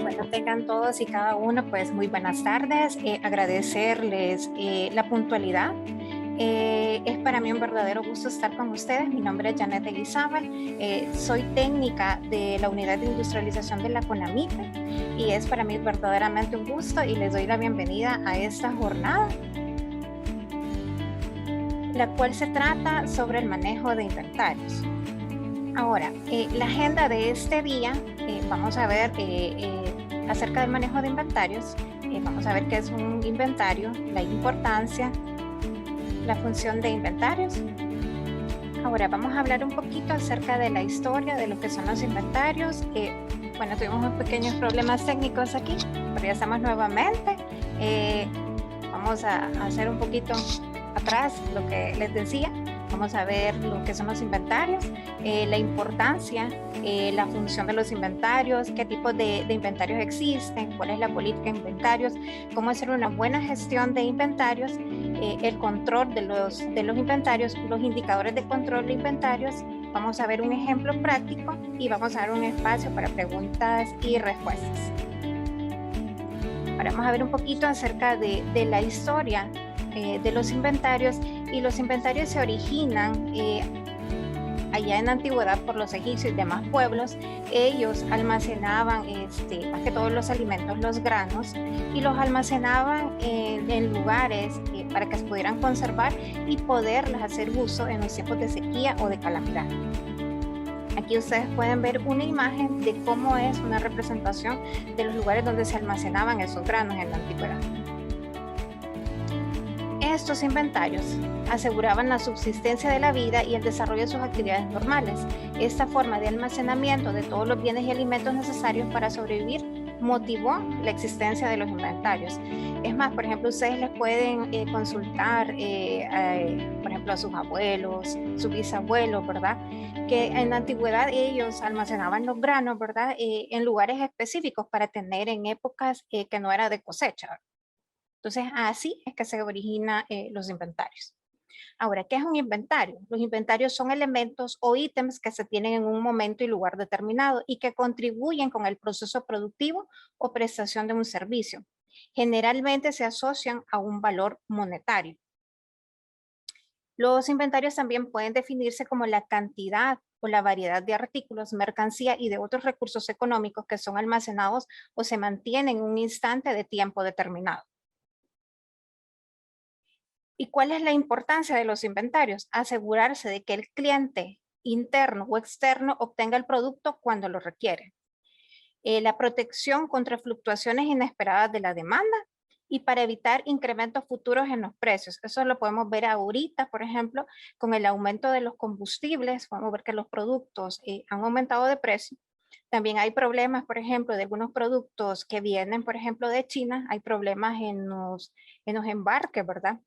Bueno, tengan todos y cada uno, pues muy buenas tardes. Agradecerles la puntualidad. Es para mí un verdadero gusto estar con ustedes. Mi nombre es Janet Eguizábal. Soy técnica de la Unidad de Industrialización de la CONAMIPE y es para mí verdaderamente un gusto y les doy la bienvenida a esta jornada, la cual se trata sobre el manejo de inventarios. Ahora, la agenda de este día, vamos a ver acerca del manejo de inventarios. Vamos a ver qué es un inventario, la importancia, la función de inventarios. Ahora vamos a hablar un poquito acerca de la historia de lo que son los inventarios. Bueno, tuvimos unos pequeños problemas técnicos aquí, pero ya estamos nuevamente. Vamos a hacer un poquito atrás lo que les decía. Vamos a ver lo que son los inventarios, la importancia, la función de los inventarios, qué tipos de inventarios existen, cuál es la política de inventarios, cómo hacer una buena gestión de inventarios, el control de los inventarios, los indicadores de control de inventarios. Vamos a ver un ejemplo práctico y vamos a dar un espacio para preguntas y respuestas. Ahora vamos a ver un poquito acerca de la historia de los inventarios, y los inventarios se originan allá en la antigüedad por los egipcios y demás pueblos. Ellos almacenaban más que todos los alimentos, los granos, y los almacenaban en lugares para que se pudieran conservar y poderlas hacer uso en los tiempos de sequía o de calamidad. Aquí ustedes pueden ver una imagen de cómo es una representación de los lugares donde se almacenaban esos granos en la antigüedad. Estos inventarios aseguraban la subsistencia de la vida y el desarrollo de sus actividades normales. Esta forma de almacenamiento de todos los bienes y alimentos necesarios para sobrevivir motivó la existencia de los inventarios. Es más, por ejemplo, ustedes les pueden consultar, por ejemplo, a sus abuelos, sus bisabuelos, ¿verdad? Que en la antigüedad ellos almacenaban los granos, ¿verdad? En lugares específicos para tener en épocas que no era de cosecha. Entonces, así es que se originan los inventarios. Ahora, ¿qué es un inventario? Los inventarios son elementos o ítems que se tienen en un momento y lugar determinado y que contribuyen con el proceso productivo o prestación de un servicio. Generalmente se asocian a un valor monetario. Los inventarios también pueden definirse como la cantidad o la variedad de artículos, mercancía y de otros recursos económicos que son almacenados o se mantienen en un instante de tiempo determinado. ¿Y cuál es la importancia de los inventarios? Asegurarse de que el cliente interno o externo obtenga el producto cuando lo requiere. La protección contra fluctuaciones inesperadas de la demanda y para evitar incrementos futuros en los precios. Eso lo podemos ver ahorita, por ejemplo, con el aumento de los combustibles. Podemos ver que los productos han aumentado de precio. También hay problemas, por ejemplo, de algunos productos que vienen, por ejemplo, de China. Hay problemas en los embarques, ¿verdad?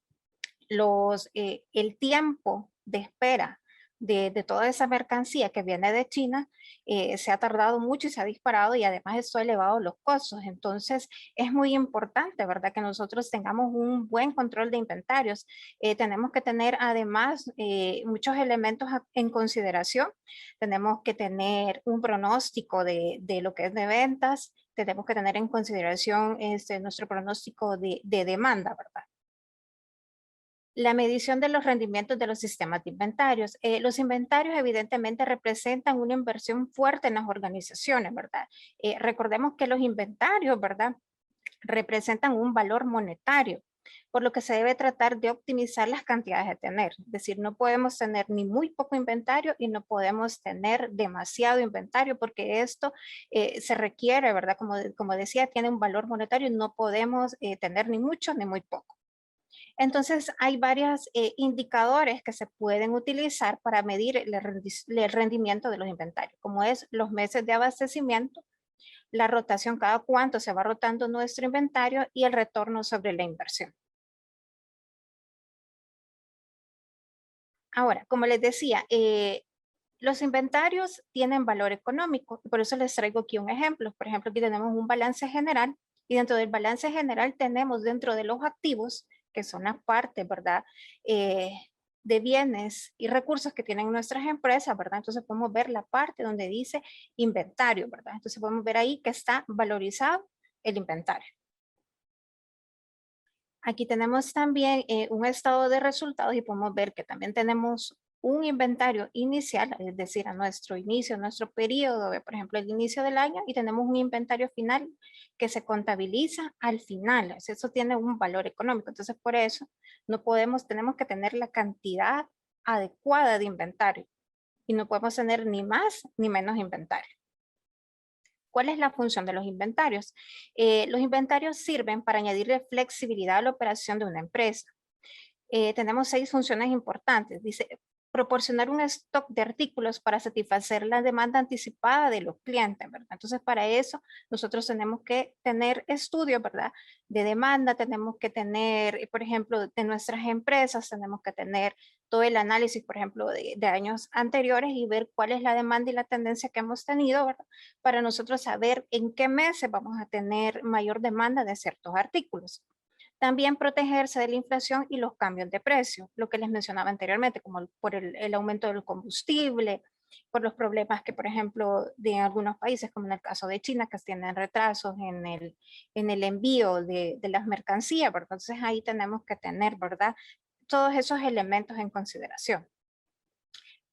El tiempo de espera de toda esa mercancía que viene de China se ha tardado mucho y se ha disparado, y además esto ha elevado los costos. Entonces es muy importante, ¿verdad?, que nosotros tengamos un buen control de inventarios. Tenemos que tener además muchos elementos en consideración. Tenemos que tener un pronóstico de lo que es de ventas. Tenemos que tener en consideración nuestro pronóstico de demanda, ¿verdad? La medición de los rendimientos de los sistemas de inventarios. Los inventarios evidentemente representan una inversión fuerte en las organizaciones, ¿verdad? Recordemos que los inventarios, ¿verdad?, representan un valor monetario, por lo que se debe tratar de optimizar las cantidades de tener. Es decir, no podemos tener ni muy poco inventario y no podemos tener demasiado inventario, porque esto se requiere, ¿verdad? Como decía, tiene un valor monetario y no podemos tener ni mucho ni muy poco. Entonces, hay varios indicadores que se pueden utilizar para medir el rendimiento de los inventarios, como es los meses de abastecimiento, la rotación, cada cuánto se va rotando nuestro inventario, y el retorno sobre la inversión. Ahora, como les decía, los inventarios tienen valor económico, y por eso les traigo aquí un ejemplo. Por ejemplo, aquí tenemos un balance general, y dentro del balance general tenemos dentro de los activos, que son las partes, ¿verdad?, de bienes y recursos que tienen nuestras empresas, ¿verdad? Entonces podemos ver la parte donde dice inventario, ¿verdad? Entonces podemos ver ahí que está valorizado el inventario. Aquí tenemos también un estado de resultados y podemos ver que también tenemos un inventario inicial, es decir, a nuestro inicio, nuestro periodo, por ejemplo, el inicio del año, y tenemos un inventario final que se contabiliza al final. Eso tiene un valor económico. Entonces, por eso no podemos, tenemos que tener la cantidad adecuada de inventario y no podemos tener ni más ni menos inventario. ¿Cuál es la función de los inventarios? Los inventarios sirven para añadirle flexibilidad a la operación de una empresa. Tenemos 6 funciones importantes. Dice, proporcionar un stock de artículos para satisfacer la demanda anticipada de los clientes, ¿verdad? Entonces, para eso nosotros tenemos que tener estudios, ¿verdad? De demanda, tenemos que tener, por ejemplo, de nuestras empresas, tenemos que tener todo el análisis, por ejemplo, de años anteriores y ver cuál es la demanda y la tendencia que hemos tenido, ¿verdad? Para nosotros saber en qué meses vamos a tener mayor demanda de ciertos artículos. También protegerse de la inflación y los cambios de precio, lo que les mencionaba anteriormente, como por el aumento del combustible, por los problemas que, por ejemplo, de algunos países, como en el caso de China, que tienen retrasos en el envío de las mercancías, ¿verdad? Entonces ahí tenemos que tener, ¿verdad? Todos esos elementos en consideración.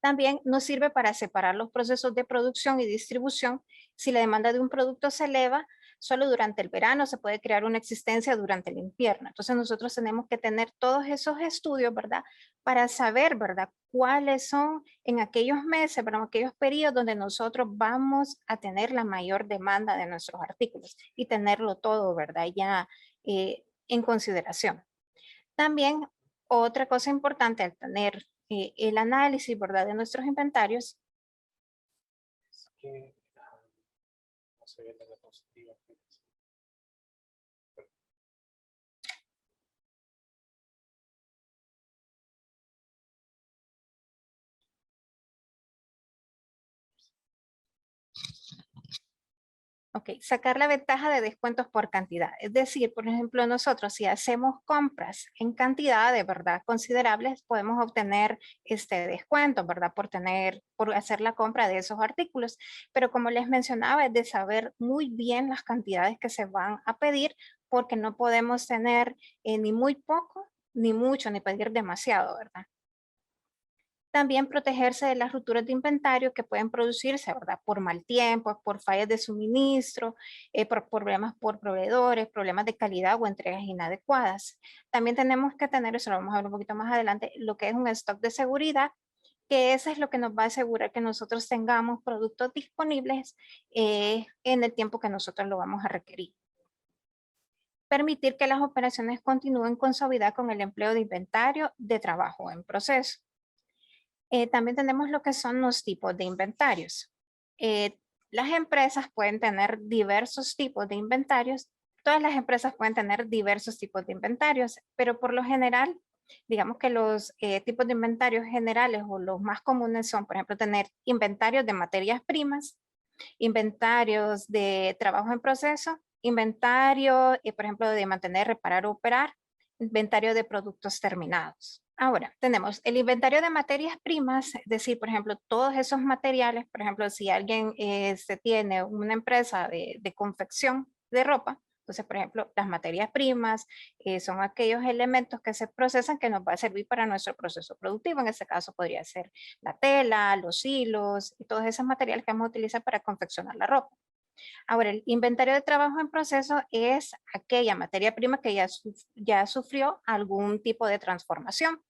También nos sirve para separar los procesos de producción y distribución. Si la demanda de un producto se eleva, solo durante el verano se puede crear una existencia durante el invierno. Entonces nosotros tenemos que tener todos esos estudios, ¿verdad? Para saber, ¿verdad? Cuáles son en aquellos meses, ¿verdad? En aquellos periodos donde nosotros vamos a tener la mayor demanda de nuestros artículos y tenerlo todo, ¿verdad? Ya en consideración. También otra cosa importante al tener el análisis, ¿verdad? De nuestros inventarios. Que no se ve la diapositiva. Ok, sacar la ventaja de descuentos por cantidad. Es decir, por ejemplo, nosotros si hacemos compras en cantidad de verdad considerables, podemos obtener este descuento, ¿verdad? Por hacer la compra de esos artículos. Pero como les mencionaba, es de saber muy bien las cantidades que se van a pedir, porque no podemos tener ni muy poco, ni mucho, ni pedir demasiado, ¿verdad? También protegerse de las rupturas de inventario que pueden producirse, ¿verdad? Por mal tiempo, por fallas de suministro, por problemas por proveedores, problemas de calidad o entregas inadecuadas. También tenemos que tener, eso lo vamos a ver un poquito más adelante, lo que es un stock de seguridad, que eso es lo que nos va a asegurar que nosotros tengamos productos disponibles en el tiempo que nosotros lo vamos a requerir. Permitir que las operaciones continúen con suavidad con el empleo de inventario de trabajo en proceso. También tenemos lo que son los tipos de inventarios. Las empresas pueden tener diversos tipos de inventarios. Todas las empresas pueden tener diversos tipos de inventarios, pero por lo general, digamos que los tipos de inventarios generales o los más comunes son, por ejemplo, tener inventarios de materias primas, inventarios de trabajo en proceso, inventario, por ejemplo, de mantener, reparar o operar, inventario de productos terminados. Ahora, tenemos el inventario de materias primas, es decir, por ejemplo, todos esos materiales, por ejemplo, si alguien se tiene una empresa de confección de ropa, entonces, por ejemplo, las materias primas son aquellos elementos que se procesan que nos va a servir para nuestro proceso productivo. En este caso podría ser la tela, los hilos y todos esos materiales que vamos a utilizar para confeccionar la ropa. Ahora, el inventario de trabajo en proceso es aquella materia prima que ya sufrió algún tipo de transformación.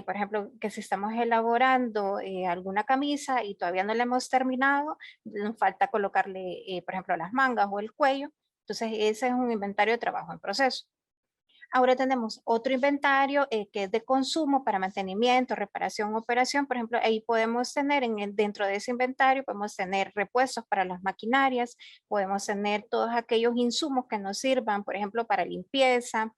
Por ejemplo, que si estamos elaborando alguna camisa y todavía no la hemos terminado, nos falta colocarle, por ejemplo, las mangas o el cuello. Entonces, ese es un inventario de trabajo en proceso. Ahora tenemos otro inventario que es de consumo para mantenimiento, reparación, operación. Por ejemplo, ahí podemos tener dentro de ese inventario, podemos tener repuestos para las maquinarias, podemos tener todos aquellos insumos que nos sirvan, por ejemplo, para limpieza,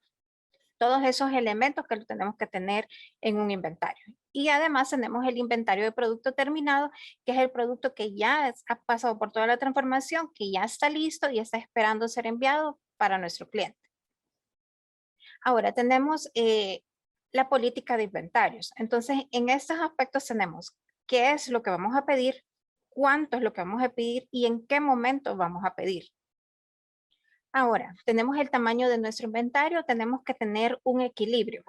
todos esos elementos que tenemos que tener en un inventario. Y además tenemos el inventario de producto terminado, que es el producto que ya ha pasado por toda la transformación, que ya está listo y está esperando ser enviado para nuestro cliente. Ahora tenemos la política de inventarios. Entonces, en estos aspectos tenemos qué es lo que vamos a pedir, cuánto es lo que vamos a pedir y en qué momento vamos a pedir. Ahora, tenemos el tamaño de nuestro inventario, tenemos que tener un equilibrio.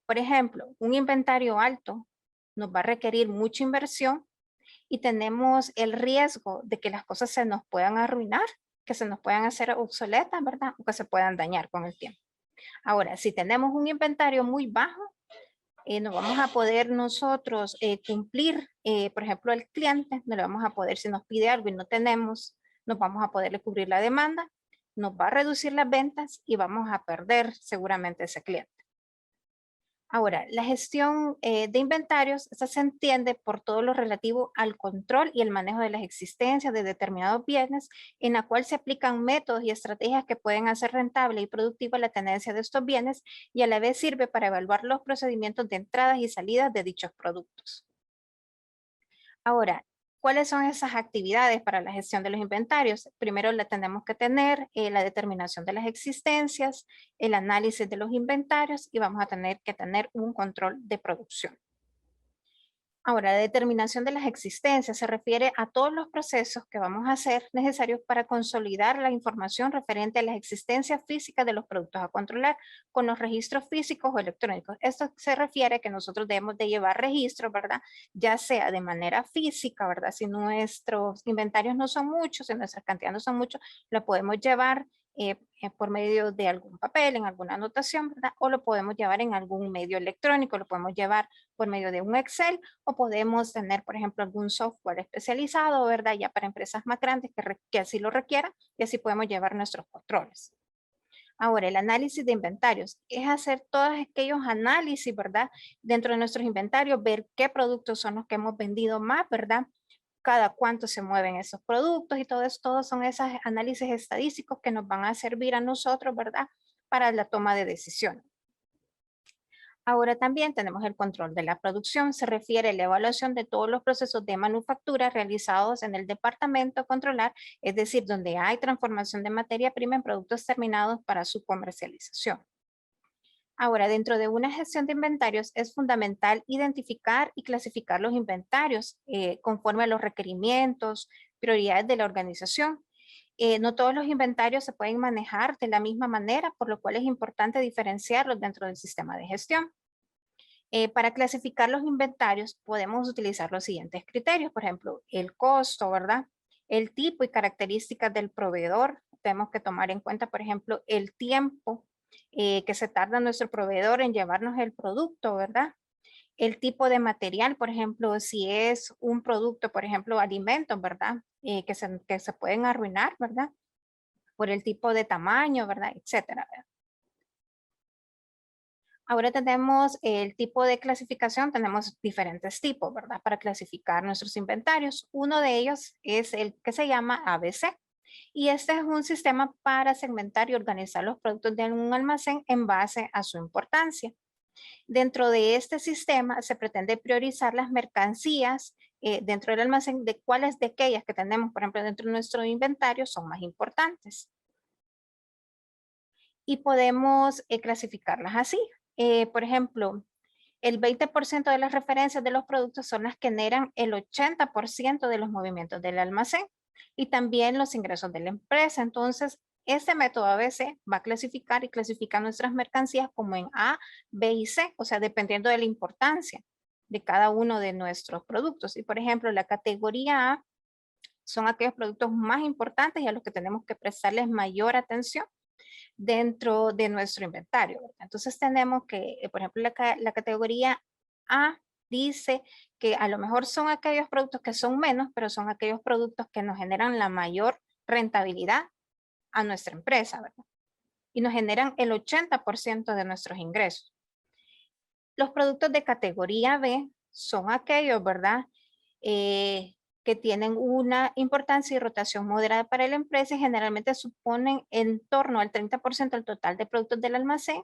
Por ejemplo, un inventario alto nos va a requerir mucha inversión y tenemos el riesgo de que las cosas se nos puedan arruinar, que se nos puedan hacer obsoletas, ¿verdad? O que se puedan dañar con el tiempo. Ahora, si tenemos un inventario muy bajo, no vamos a poder nosotros cumplir, por ejemplo, el cliente, no le vamos a poder, si nos pide algo y no tenemos, nos vamos a poderle cubrir la demanda, nos va a reducir las ventas y vamos a perder seguramente ese cliente. Ahora, la gestión de inventarios, esta se entiende por todo lo relativo al control y el manejo de las existencias de determinados bienes, en la cual se aplican métodos y estrategias que pueden hacer rentable y productiva la tenencia de estos bienes y a la vez sirve para evaluar los procedimientos de entradas y salidas de dichos productos. Ahora, ¿cuáles son esas actividades para la gestión de los inventarios? Primero la tenemos que tener la determinación de las existencias, el análisis de los inventarios y vamos a tener que tener un control de producción. Ahora, la determinación de las existencias se refiere a todos los procesos que vamos a hacer necesarios para consolidar la información referente a las existencias físicas de los productos a controlar con los registros físicos o electrónicos. Esto se refiere a que nosotros debemos de llevar registros, ¿verdad? Ya sea de manera física, ¿verdad? Si nuestros inventarios no son muchos, si nuestras cantidades no son muchos, lo podemos llevar por medio de algún papel, en alguna anotación, ¿verdad? O lo podemos llevar en algún medio electrónico, lo podemos llevar por medio de un Excel o podemos tener, por ejemplo, algún software especializado, ¿verdad? Ya para empresas más grandes que así lo requieran y así podemos llevar nuestros controles. Ahora, el análisis de inventarios es hacer todos aquellos análisis, ¿verdad? Dentro de nuestros inventarios, ver qué productos son los que hemos vendido más, ¿verdad? Cada cuánto se mueven esos productos y todo eso, todos son esos análisis estadísticos que nos van a servir a nosotros, ¿verdad? Para la toma de decisiones. Ahora también tenemos el control de la producción. Se refiere a la evaluación de todos los procesos de manufactura realizados en el departamento a controlar, es decir, donde hay transformación de materia prima en productos terminados para su comercialización. Ahora, dentro de una gestión de inventarios es fundamental identificar y clasificar los inventarios conforme a los requerimientos, prioridades de la organización. No todos los inventarios se pueden manejar de la misma manera, por lo cual es importante diferenciarlos dentro del sistema de gestión. Para clasificar los inventarios podemos utilizar los siguientes criterios, por ejemplo, el costo, ¿verdad? El tipo y características del proveedor. Tenemos que tomar en cuenta, por ejemplo, el tiempo que se tarda nuestro proveedor en llevarnos el producto, ¿verdad? El tipo de material, por ejemplo, si es un producto, por ejemplo, alimentos, ¿verdad? Que se pueden arruinar, ¿verdad? Por el tipo de tamaño, ¿verdad? Etcétera. ¿Verdad? Ahora tenemos el tipo de clasificación, tenemos diferentes tipos, ¿verdad? Para clasificar nuestros inventarios. Uno de ellos es el que se llama ABC. Y este es un sistema para segmentar y organizar los productos de un almacén en base a su importancia. Dentro de este sistema se pretende priorizar las mercancías dentro del almacén de cuáles de aquellas que tenemos, por ejemplo, dentro de nuestro inventario son más importantes. Y podemos clasificarlas así. Por ejemplo, el 20% de las referencias de los productos son las que generan el 80% de los movimientos del almacén y también los ingresos de la empresa. Entonces, este método ABC va a clasificar y clasifica nuestras mercancías como en A, B y C, o sea, dependiendo de la importancia de cada uno de nuestros productos. Y por ejemplo, la categoría A son aquellos productos más importantes y a los que tenemos que prestarles mayor atención dentro de nuestro inventario. ¿Verdad? Entonces tenemos que, por ejemplo, la categoría A dice que a lo mejor son aquellos productos que son menos, pero son aquellos productos que nos generan la mayor rentabilidad a nuestra empresa, ¿verdad? Y nos generan el 80% de nuestros ingresos. Los productos de categoría B son aquellos, ¿verdad? Que tienen una importancia y rotación moderada para la empresa y generalmente suponen en torno al 30% del total de productos del almacén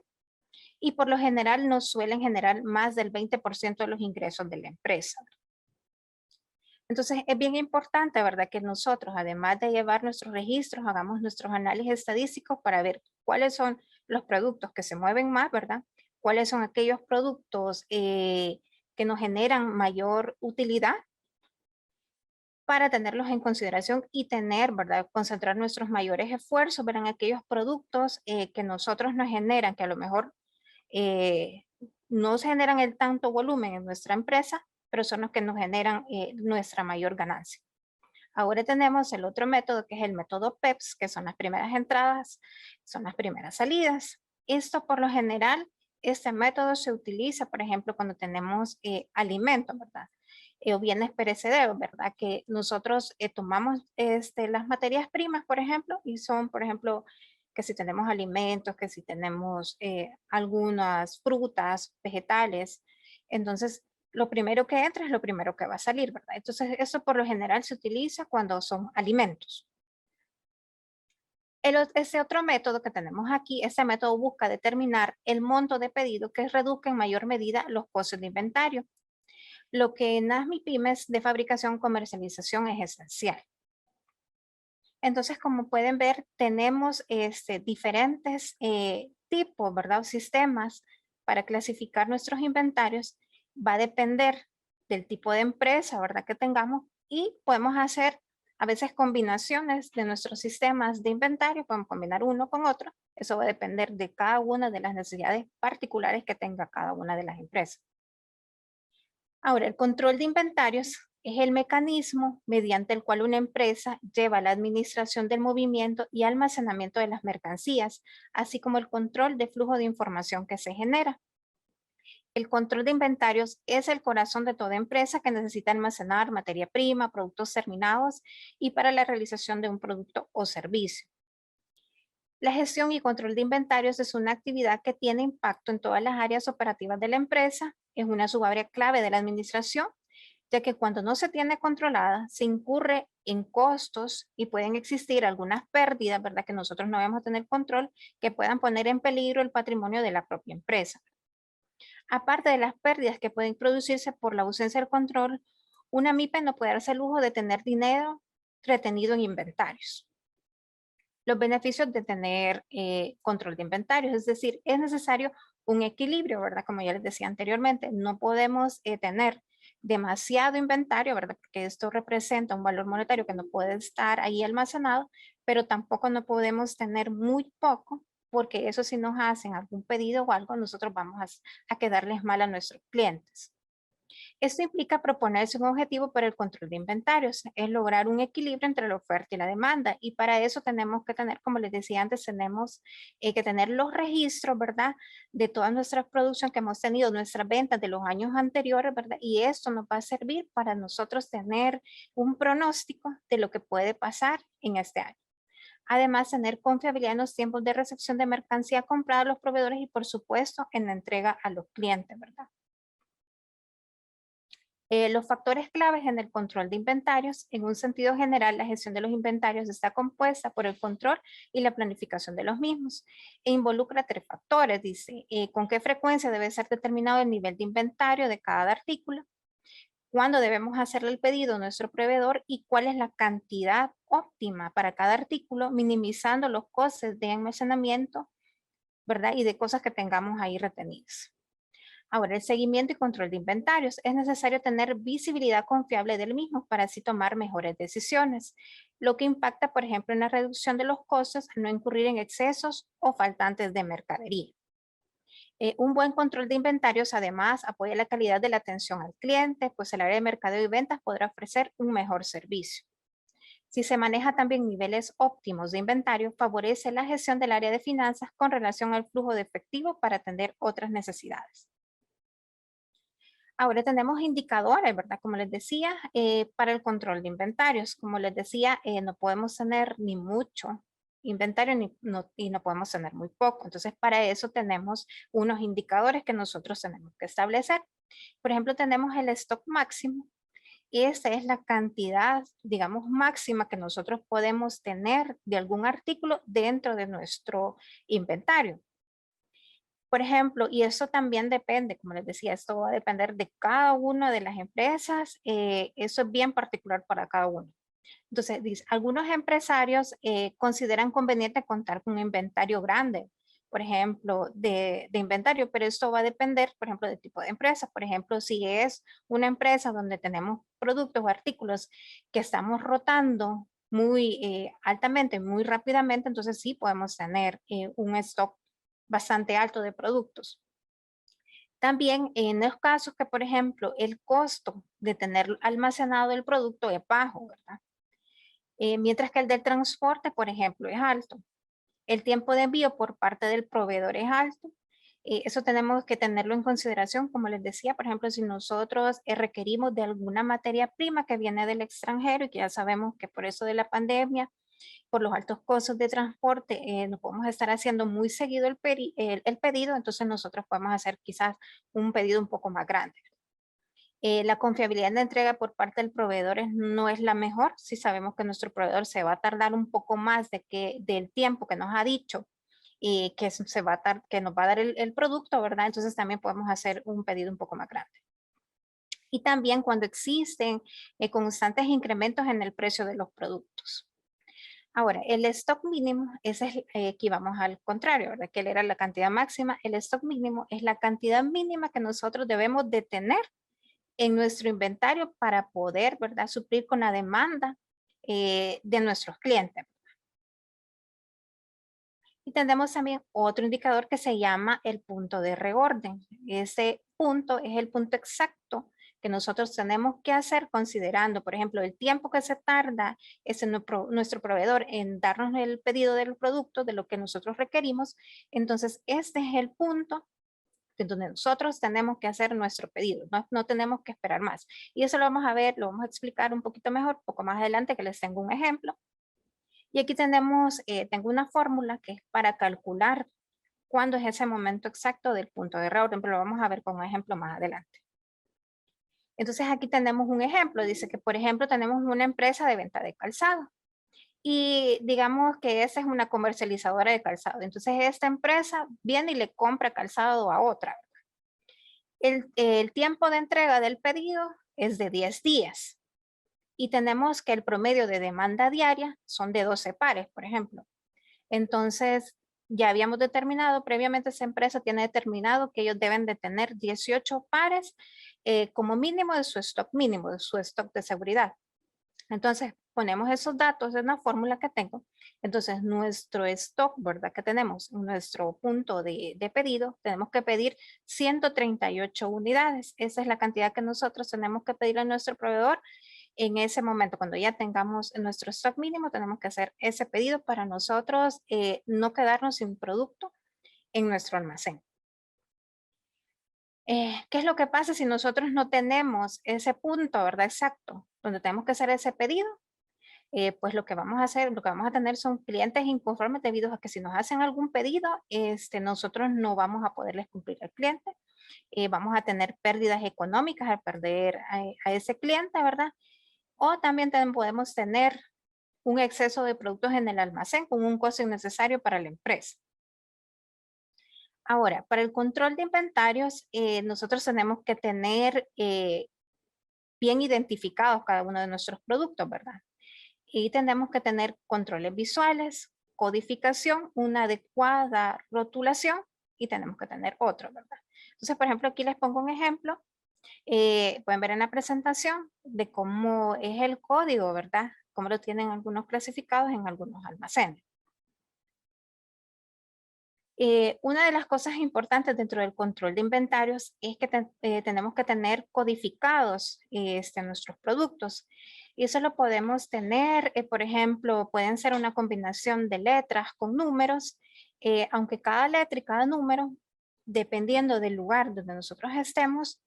y por lo general no suelen generar más del 20% de los ingresos de la empresa. Entonces es bien importante, ¿verdad? Que nosotros, además de llevar nuestros registros, hagamos nuestros análisis estadísticos para ver cuáles son los productos que se mueven más, ¿verdad? cuáles son aquellos productos que nos generan mayor utilidad para tenerlos en consideración y tener, ¿verdad? Concentrar nuestros mayores esfuerzos, ver en aquellos productos que nosotros nos generan, que a lo mejor eh, no se generan el tanto volumen en nuestra empresa, pero son los que nos generan nuestra mayor ganancia. Ahora tenemos el otro método que es el método PEPS, que son las primeras entradas, son las primeras salidas. Esto por lo general, este método se utiliza, por ejemplo, cuando tenemos alimentos, ¿verdad? O bienes perecederos, ¿verdad? Que nosotros tomamos las materias primas, por ejemplo, y son, por ejemplo, que si tenemos alimentos, que si tenemos algunas frutas, vegetales, entonces lo primero que entra es lo primero que va a salir, ¿verdad? Entonces eso por lo general se utiliza cuando son alimentos. Ese otro método que tenemos aquí, ese método busca determinar el monto de pedido que reduzca en mayor medida los costos de inventario, lo que en las MIPYMES de fabricación y comercialización es esencial. Entonces, como pueden ver, tenemos diferentes tipos, ¿verdad? O sistemas para clasificar nuestros inventarios. Va a depender del tipo de empresa, ¿verdad? Que tengamos y podemos hacer a veces combinaciones de nuestros sistemas de inventario, podemos combinar uno con otro. Eso va a depender de cada una de las necesidades particulares que tenga cada una de las empresas. Ahora, el control de inventarios es el mecanismo mediante el cual una empresa lleva la administración del movimiento y almacenamiento de las mercancías, así como el control de flujo de información que se genera. El control de inventarios es el corazón de toda empresa que necesita almacenar materia prima, productos terminados y para la realización de un producto o servicio. La gestión y control de inventarios es una actividad que tiene impacto en todas las áreas operativas de la empresa, es una subárea clave de la administración, ya que cuando no se tiene controlada, se incurre en costos y pueden existir algunas pérdidas, ¿verdad? Que nosotros no vamos a tener control, que puedan poner en peligro el patrimonio de la propia empresa. Aparte de las pérdidas que pueden producirse por la ausencia del control, una MIPE no puede darse el lujo de tener dinero retenido en inventarios. Los beneficios de tener control de inventarios, es decir, es necesario un equilibrio, ¿verdad? Como ya les decía anteriormente, no podemos tener demasiado inventario, ¿verdad? Porque esto representa un valor monetario que no puede estar ahí almacenado, pero tampoco no podemos tener muy poco, porque eso si nos hacen algún pedido o algo, nosotros vamos a quedarles mal a nuestros clientes. Esto implica proponerse un objetivo para el control de inventarios, es lograr un equilibrio entre la oferta y la demanda. Y para eso tenemos que tener, como les decía antes, tenemos que tener los registros, ¿verdad? De toda nuestra producción que hemos tenido, nuestras ventas de los años anteriores, ¿verdad? Y esto nos va a servir para nosotros tener un pronóstico de lo que puede pasar en este año. Además, tener confiabilidad en los tiempos de recepción de mercancía comprada a los proveedores y, por supuesto, en la entrega a los clientes, ¿verdad? Los factores claves en el control de inventarios, en un sentido general, la gestión de los inventarios está compuesta por el control y la planificación de los mismos e involucra tres factores, dice, con qué frecuencia debe ser determinado el nivel de inventario de cada artículo, cuándo debemos hacerle el pedido a nuestro proveedor y cuál es la cantidad óptima para cada artículo, minimizando los costes de almacenamiento, ¿verdad? Y de cosas que tengamos ahí retenidas. Ahora, el seguimiento y control de inventarios. Es necesario tener visibilidad confiable del mismo para así tomar mejores decisiones, lo que impacta, por ejemplo, en la reducción de los costos al no incurrir en excesos o faltantes de mercadería. Un buen control de inventarios además apoya la calidad de la atención al cliente, pues el área de mercadeo y ventas podrá ofrecer un mejor servicio. Si se maneja también niveles óptimos de inventario, favorece la gestión del área de finanzas con relación al flujo de efectivo para atender otras necesidades. Ahora tenemos indicadores, ¿verdad? Como les decía, para el control de inventarios. Como les decía, no podemos tener ni mucho inventario y no podemos tener muy poco. Entonces, para eso tenemos unos indicadores que nosotros tenemos que establecer. Por ejemplo, tenemos el stock máximo. Y esa es la cantidad, digamos, máxima que nosotros podemos tener de algún artículo dentro de nuestro inventario. Por ejemplo, y eso también depende, como les decía, esto va a depender de cada una de las empresas, eso es bien particular para cada uno. Entonces, algunos empresarios consideran conveniente contar con un inventario grande, por ejemplo, de inventario, pero esto va a depender, por ejemplo, del tipo de empresa. Por ejemplo, si es una empresa donde tenemos productos o artículos que estamos rotando muy altamente, muy rápidamente, entonces sí podemos tener un stock bastante alto de productos. También en los casos que, por ejemplo, el costo de tener almacenado el producto es bajo, ¿verdad? Mientras que el del transporte, por ejemplo, es alto. El tiempo de envío por parte del proveedor es alto. Eso tenemos que tenerlo en consideración, como les decía, por ejemplo, si nosotros requerimos de alguna materia prima que viene del extranjero y que ya sabemos que por eso de la pandemia, por los altos costos de transporte, no podemos estar haciendo muy seguido el pedido, entonces nosotros podemos hacer quizás un pedido un poco más grande. La confiabilidad de entrega por parte del proveedor no es la mejor. Si sabemos que nuestro proveedor se va a tardar un poco más del tiempo que nos ha dicho y que, que nos va a dar el producto, ¿verdad? Entonces también podemos hacer un pedido un poco más grande. Y también cuando existen constantes incrementos en el precio de los productos. Ahora, el stock mínimo, ese es, aquí vamos al contrario, ¿verdad? Que era la cantidad máxima. El stock mínimo es la cantidad mínima que nosotros debemos de tener en nuestro inventario para poder, ¿verdad?, suplir con la demanda de nuestros clientes. Y tenemos también otro indicador que se llama el punto de reorden. Ese punto es el punto exacto que nosotros tenemos que hacer considerando, por ejemplo, el tiempo que se tarda nuestro proveedor en darnos el pedido del producto, de lo que nosotros requerimos. Entonces, este es el punto donde nosotros tenemos que hacer nuestro pedido, no tenemos que esperar más. Y eso lo vamos a ver, lo vamos a explicar un poquito mejor, un poco más adelante, que les tengo un ejemplo. Y aquí tengo una fórmula que es para calcular cuándo es ese momento exacto del punto de reorden, pero lo vamos a ver con un ejemplo más adelante. Entonces aquí tenemos un ejemplo, dice que por ejemplo tenemos una empresa de venta de calzado y digamos que esa es una comercializadora de calzado. Entonces esta empresa viene y le compra calzado a otra. El tiempo de entrega del pedido es de 10 días y tenemos que el promedio de demanda diaria son de 12 pares, por ejemplo. Entonces, ya habíamos determinado, previamente esa empresa tiene determinado que ellos deben de tener 18 pares como mínimo de su stock mínimo, de su stock de seguridad. Entonces, ponemos esos datos en la fórmula que tengo. Entonces, nuestro stock, ¿verdad? Que tenemos, nuestro punto de pedido, tenemos que pedir 138 unidades. Esa es la cantidad que nosotros tenemos que pedir a nuestro proveedor en ese momento. Cuando ya tengamos nuestro stock mínimo, tenemos que hacer ese pedido para nosotros no quedarnos sin producto en nuestro almacén. ¿Qué es lo que pasa si nosotros no tenemos ese punto, ¿verdad? Exacto, donde tenemos que hacer ese pedido? Pues lo que vamos a hacer, lo que vamos a tener son clientes inconformes debido a que si nos hacen algún pedido, nosotros no vamos a poderles cumplir al cliente. Vamos a tener pérdidas económicas al perder a ese cliente, ¿verdad? O también podemos tener un exceso de productos en el almacén con un costo innecesario para la empresa. Ahora, para el control de inventarios, nosotros tenemos que tener bien identificados cada uno de nuestros productos, ¿verdad? Y tenemos que tener controles visuales, codificación, una adecuada rotulación y tenemos que tener otro, ¿verdad? Entonces, por ejemplo, aquí les pongo un ejemplo. Pueden ver en la presentación de cómo es el código, ¿verdad? Cómo lo tienen algunos clasificados en algunos almacenes. Una de las cosas importantes dentro del control de inventarios es que tenemos que tener codificados nuestros productos. Y eso lo podemos tener, por ejemplo, pueden ser una combinación de letras con números, aunque cada letra y cada número, dependiendo del lugar donde nosotros estemos,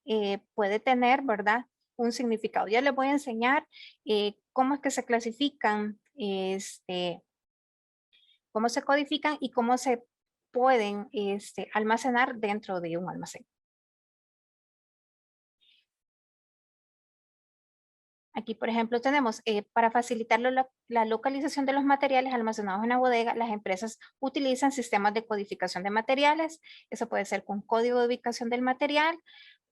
puede tener, ¿verdad?, un significado. Ya les voy a enseñar cómo es que se clasifican, cómo se codifican y cómo se pueden almacenar dentro de un almacén. Aquí, por ejemplo, tenemos, para facilitar la localización de los materiales almacenados en la bodega, las empresas utilizan sistemas de codificación de materiales. Eso puede ser con código de ubicación del material,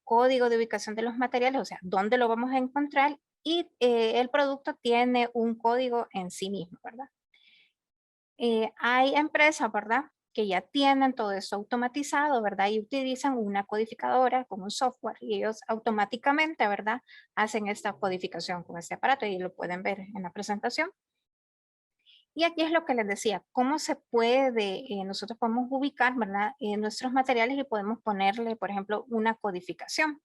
código de ubicación de los materiales, o sea, dónde lo vamos a encontrar, y el producto tiene un código en sí mismo, ¿verdad? Hay empresas, ¿verdad?, que ya tienen todo eso automatizado, ¿verdad? Y utilizan una codificadora con un software y ellos automáticamente, ¿verdad? Hacen esta codificación con este aparato y lo pueden ver en la presentación. Y aquí es lo que les decía, cómo se puede, nosotros podemos ubicar, ¿verdad? Nuestros materiales y podemos ponerle, por ejemplo, una codificación.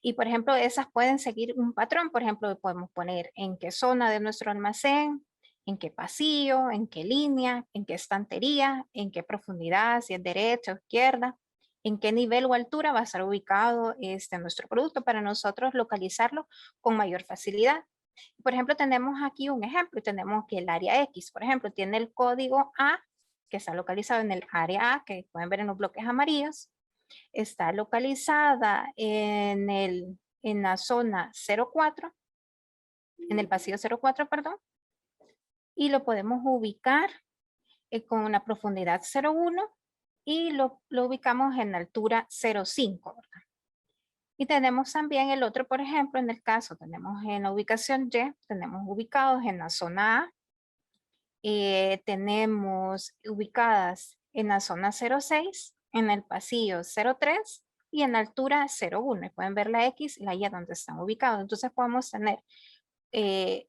Y, por ejemplo, esas pueden seguir un patrón. Por ejemplo, podemos poner en qué zona de nuestro almacén, en qué pasillo, en qué línea, en qué estantería, en qué profundidad, si es derecha o izquierda, en qué nivel o altura va a estar ubicado nuestro producto para nosotros localizarlo con mayor facilidad. Por ejemplo, tenemos aquí un ejemplo y tenemos que el área X, por ejemplo, tiene el código A, que está localizado en el área A, que pueden ver en los bloques amarillos. Está localizada en la zona 04, en el pasillo 04, perdón, y lo podemos ubicar con una profundidad 01 y lo ubicamos en altura 05, ¿verdad? Y tenemos también el otro, por ejemplo, en el caso, tenemos en la ubicación Y, tenemos ubicados en la zona A, tenemos ubicadas en la zona 06, en el pasillo 03 y en la altura 01. Y pueden ver la X y la Y donde están ubicados. Entonces podemos tener eh,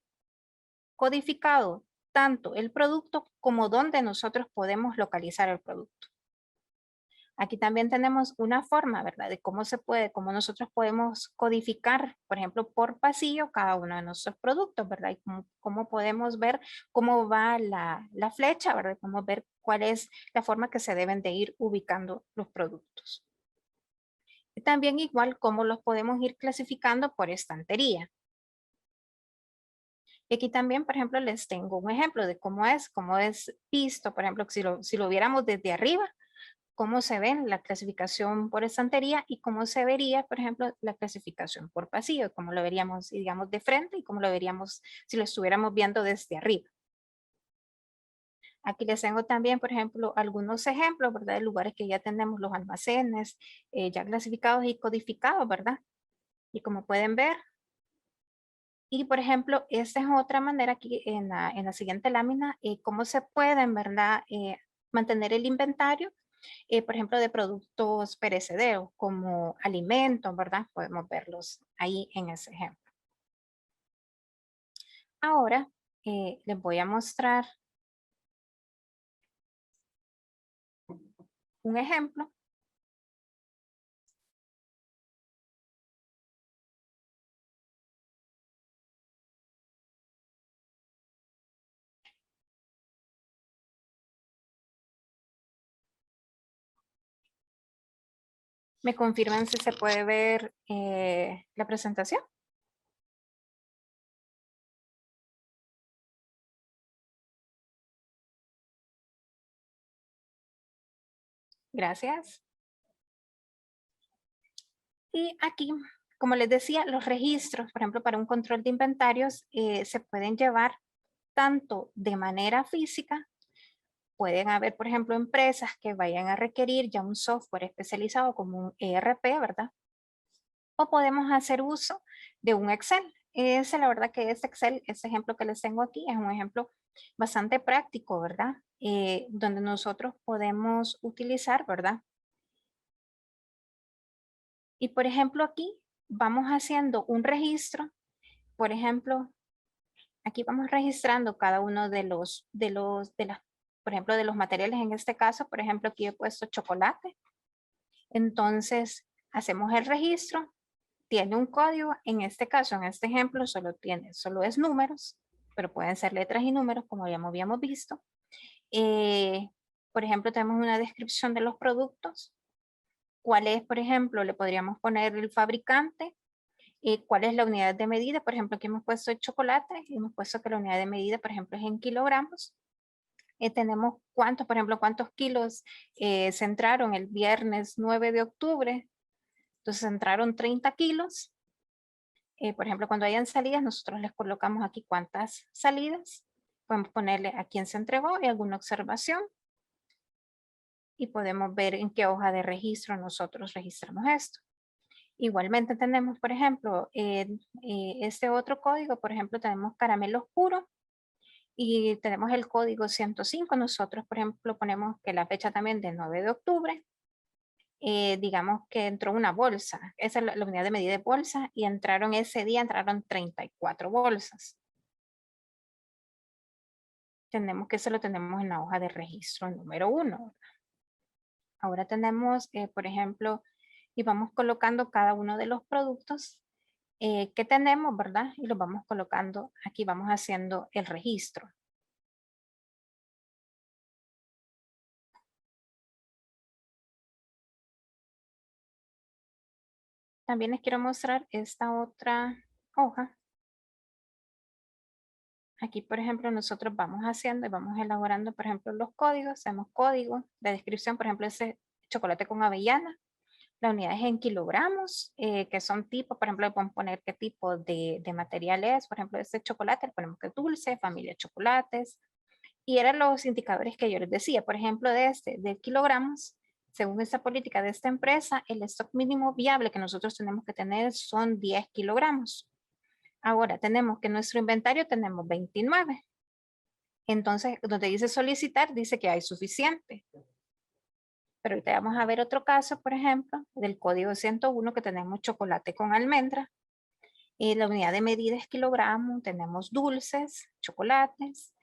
codificado tanto el producto como donde nosotros podemos localizar el producto. Aquí también tenemos una forma, ¿verdad? De cómo se puede, cómo nosotros podemos codificar, por ejemplo, por pasillo cada uno de nuestros productos, ¿verdad? Y cómo podemos ver cómo va la flecha, ¿verdad? Cómo ver cuál es la forma que se deben de ir ubicando los productos. Y también igual cómo los podemos ir clasificando por estantería. Y aquí también, por ejemplo, les tengo un ejemplo de cómo es visto, por ejemplo, si lo viéramos desde arriba, cómo se ve la clasificación por estantería y cómo se vería, por ejemplo, la clasificación por pasillo, cómo lo veríamos, digamos, de frente y cómo lo veríamos si lo estuviéramos viendo desde arriba. Aquí les tengo también, por ejemplo, algunos ejemplos, ¿verdad? De lugares que ya tenemos los almacenes ya clasificados y codificados, ¿verdad? Y como pueden ver, y por ejemplo, esta es otra manera aquí en la siguiente lámina, cómo se pueden, ¿verdad? Mantener el inventario por ejemplo, de productos perecederos como alimentos, ¿verdad? Podemos verlos ahí en ese ejemplo. Ahora les voy a mostrar un ejemplo. ¿Me confirman si se puede ver la presentación? Gracias. Y aquí, como les decía, los registros, por ejemplo, para un control de inventarios, se pueden llevar tanto de manera física. Pueden haber, por ejemplo, empresas que vayan a requerir ya un software especializado como un ERP, ¿verdad? O podemos hacer uso de un Excel. La verdad que este Excel, este ejemplo que les tengo aquí, es un ejemplo bastante práctico, ¿verdad? Donde nosotros podemos utilizar, ¿verdad? Y por ejemplo aquí vamos haciendo un registro, por ejemplo, aquí vamos registrando cada uno por ejemplo, de los materiales en este caso, por ejemplo, aquí he puesto chocolate. Entonces, hacemos el registro, tiene un código, en este caso, en este ejemplo, solo es números, pero pueden ser letras y números, como ya habíamos visto. Por ejemplo, tenemos una descripción de los productos. ¿Cuál es, por ejemplo, le podríamos poner el fabricante? ¿Cuál es la unidad de medida? Por ejemplo, aquí hemos puesto el chocolate y hemos puesto que la unidad de medida, por ejemplo, es en kilogramos. Tenemos cuántos, por ejemplo, cuántos kilos se entraron el viernes 9 de octubre. Entonces entraron 30 kilos. Por ejemplo, cuando hayan salidas, nosotros les colocamos aquí cuántas salidas. Podemos ponerle a quién se entregó y alguna observación. Y podemos ver en qué hoja de registro nosotros registramos esto. Igualmente tenemos, por ejemplo, este otro código, por ejemplo, tenemos caramelo oscuro y tenemos el código 105. Nosotros, por ejemplo, ponemos que la fecha también del 9 de octubre, digamos que entró una bolsa, esa es la unidad de medida de bolsa, y entraron ese día, entraron 34 bolsas. Tenemos que eso lo tenemos en la hoja de registro número 1. Ahora tenemos, por ejemplo, y vamos colocando cada uno de los productos que tenemos, ¿verdad? Y los vamos colocando, aquí vamos haciendo el registro. También les quiero mostrar esta otra hoja. Aquí, por ejemplo, nosotros vamos haciendo y vamos elaborando, por ejemplo, los códigos. Hacemos código de descripción, por ejemplo, ese chocolate con avellana. La unidad es en kilogramos, que son tipos, por ejemplo, le podemos poner qué tipo de material es. Por ejemplo, este chocolate, le ponemos que es dulce, familia de chocolates. Y eran los indicadores que yo les decía. Por ejemplo, de kilogramos, según esta política de esta empresa, el stock mínimo viable que nosotros tenemos que tener son 10 kilogramos. Ahora tenemos que en nuestro inventario tenemos 29. Entonces, donde dice solicitar, dice que hay suficiente. Pero ahorita vamos a ver otro caso, por ejemplo, del código 101 que tenemos chocolate con almendra. Y la unidad de medida es kilogramo, tenemos dulces, chocolates.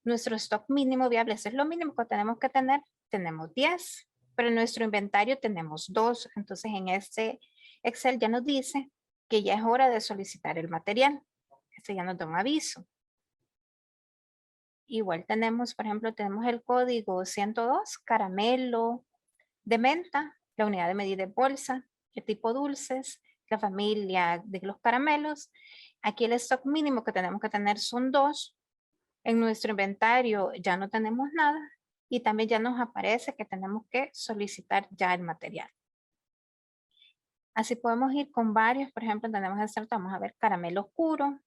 Nuestro stock mínimo viable, eso es lo mínimo que tenemos que tener, tenemos 10, pero en nuestro inventario tenemos 2. Entonces en este Excel ya nos dice que ya es hora de solicitar el material. Este ya nos da un aviso. Igual tenemos, por ejemplo, tenemos el código 102, caramelo de menta, la unidad de medida de bolsa, el tipo dulces, la familia de los caramelos. Aquí el stock mínimo que tenemos que tener son 2. En nuestro inventario ya no tenemos nada y también ya nos aparece que tenemos que solicitar ya el material. Así podemos ir con varios, por ejemplo, tenemos este, vamos a ver caramelo oscuro,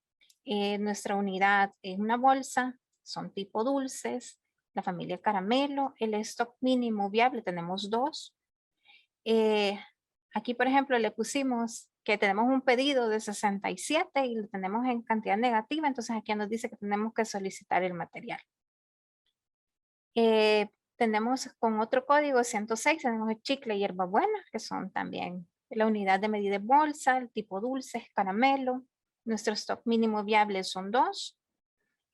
nuestra unidad es una bolsa, son tipo dulces, la familia caramelo, el stock mínimo viable tenemos 2. Aquí, por ejemplo, le pusimos que tenemos un pedido de 67 y lo tenemos en cantidad negativa, entonces aquí nos dice que tenemos que solicitar el material. Tenemos con otro código 106, tenemos el chicle y hierbabuena, que son también la unidad de medida de bolsa, el tipo dulces, caramelo. Nuestro stock mínimo viable son 2.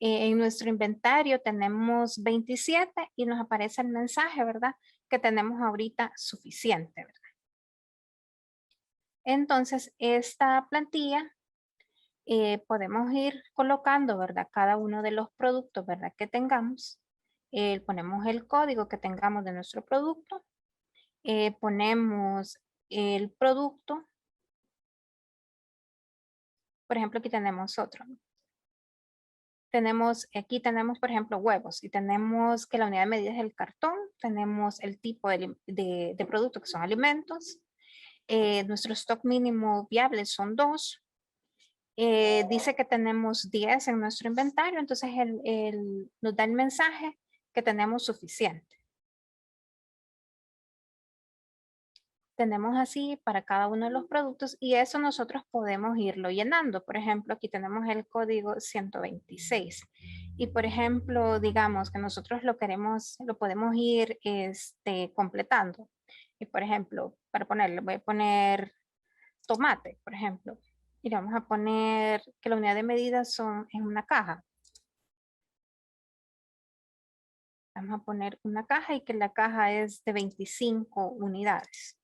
En nuestro inventario tenemos 27 y nos aparece el mensaje, ¿verdad? Que tenemos ahorita suficiente, ¿verdad? Entonces, esta plantilla podemos ir colocando, ¿verdad? Cada uno de los productos, ¿verdad? Que tengamos. Ponemos el código que tengamos de nuestro producto. Ponemos el producto. Por ejemplo, aquí tenemos otro. Aquí tenemos, por ejemplo, huevos y tenemos que la unidad de medida es el cartón. Tenemos el tipo de producto que son alimentos. Nuestro stock mínimo viable son 2. Dice que tenemos 10 en nuestro inventario, entonces nos da el mensaje que tenemos suficiente. Tenemos así para cada uno de los productos y eso nosotros podemos irlo llenando. Por ejemplo, aquí tenemos el código 126 y por ejemplo, digamos que nosotros lo queremos, lo podemos ir completando. Y por ejemplo, para ponerle, voy a poner tomate, por ejemplo, y le vamos a poner que la unidad de medida son en una caja. Vamos a poner una caja y que la caja es de 25 unidades.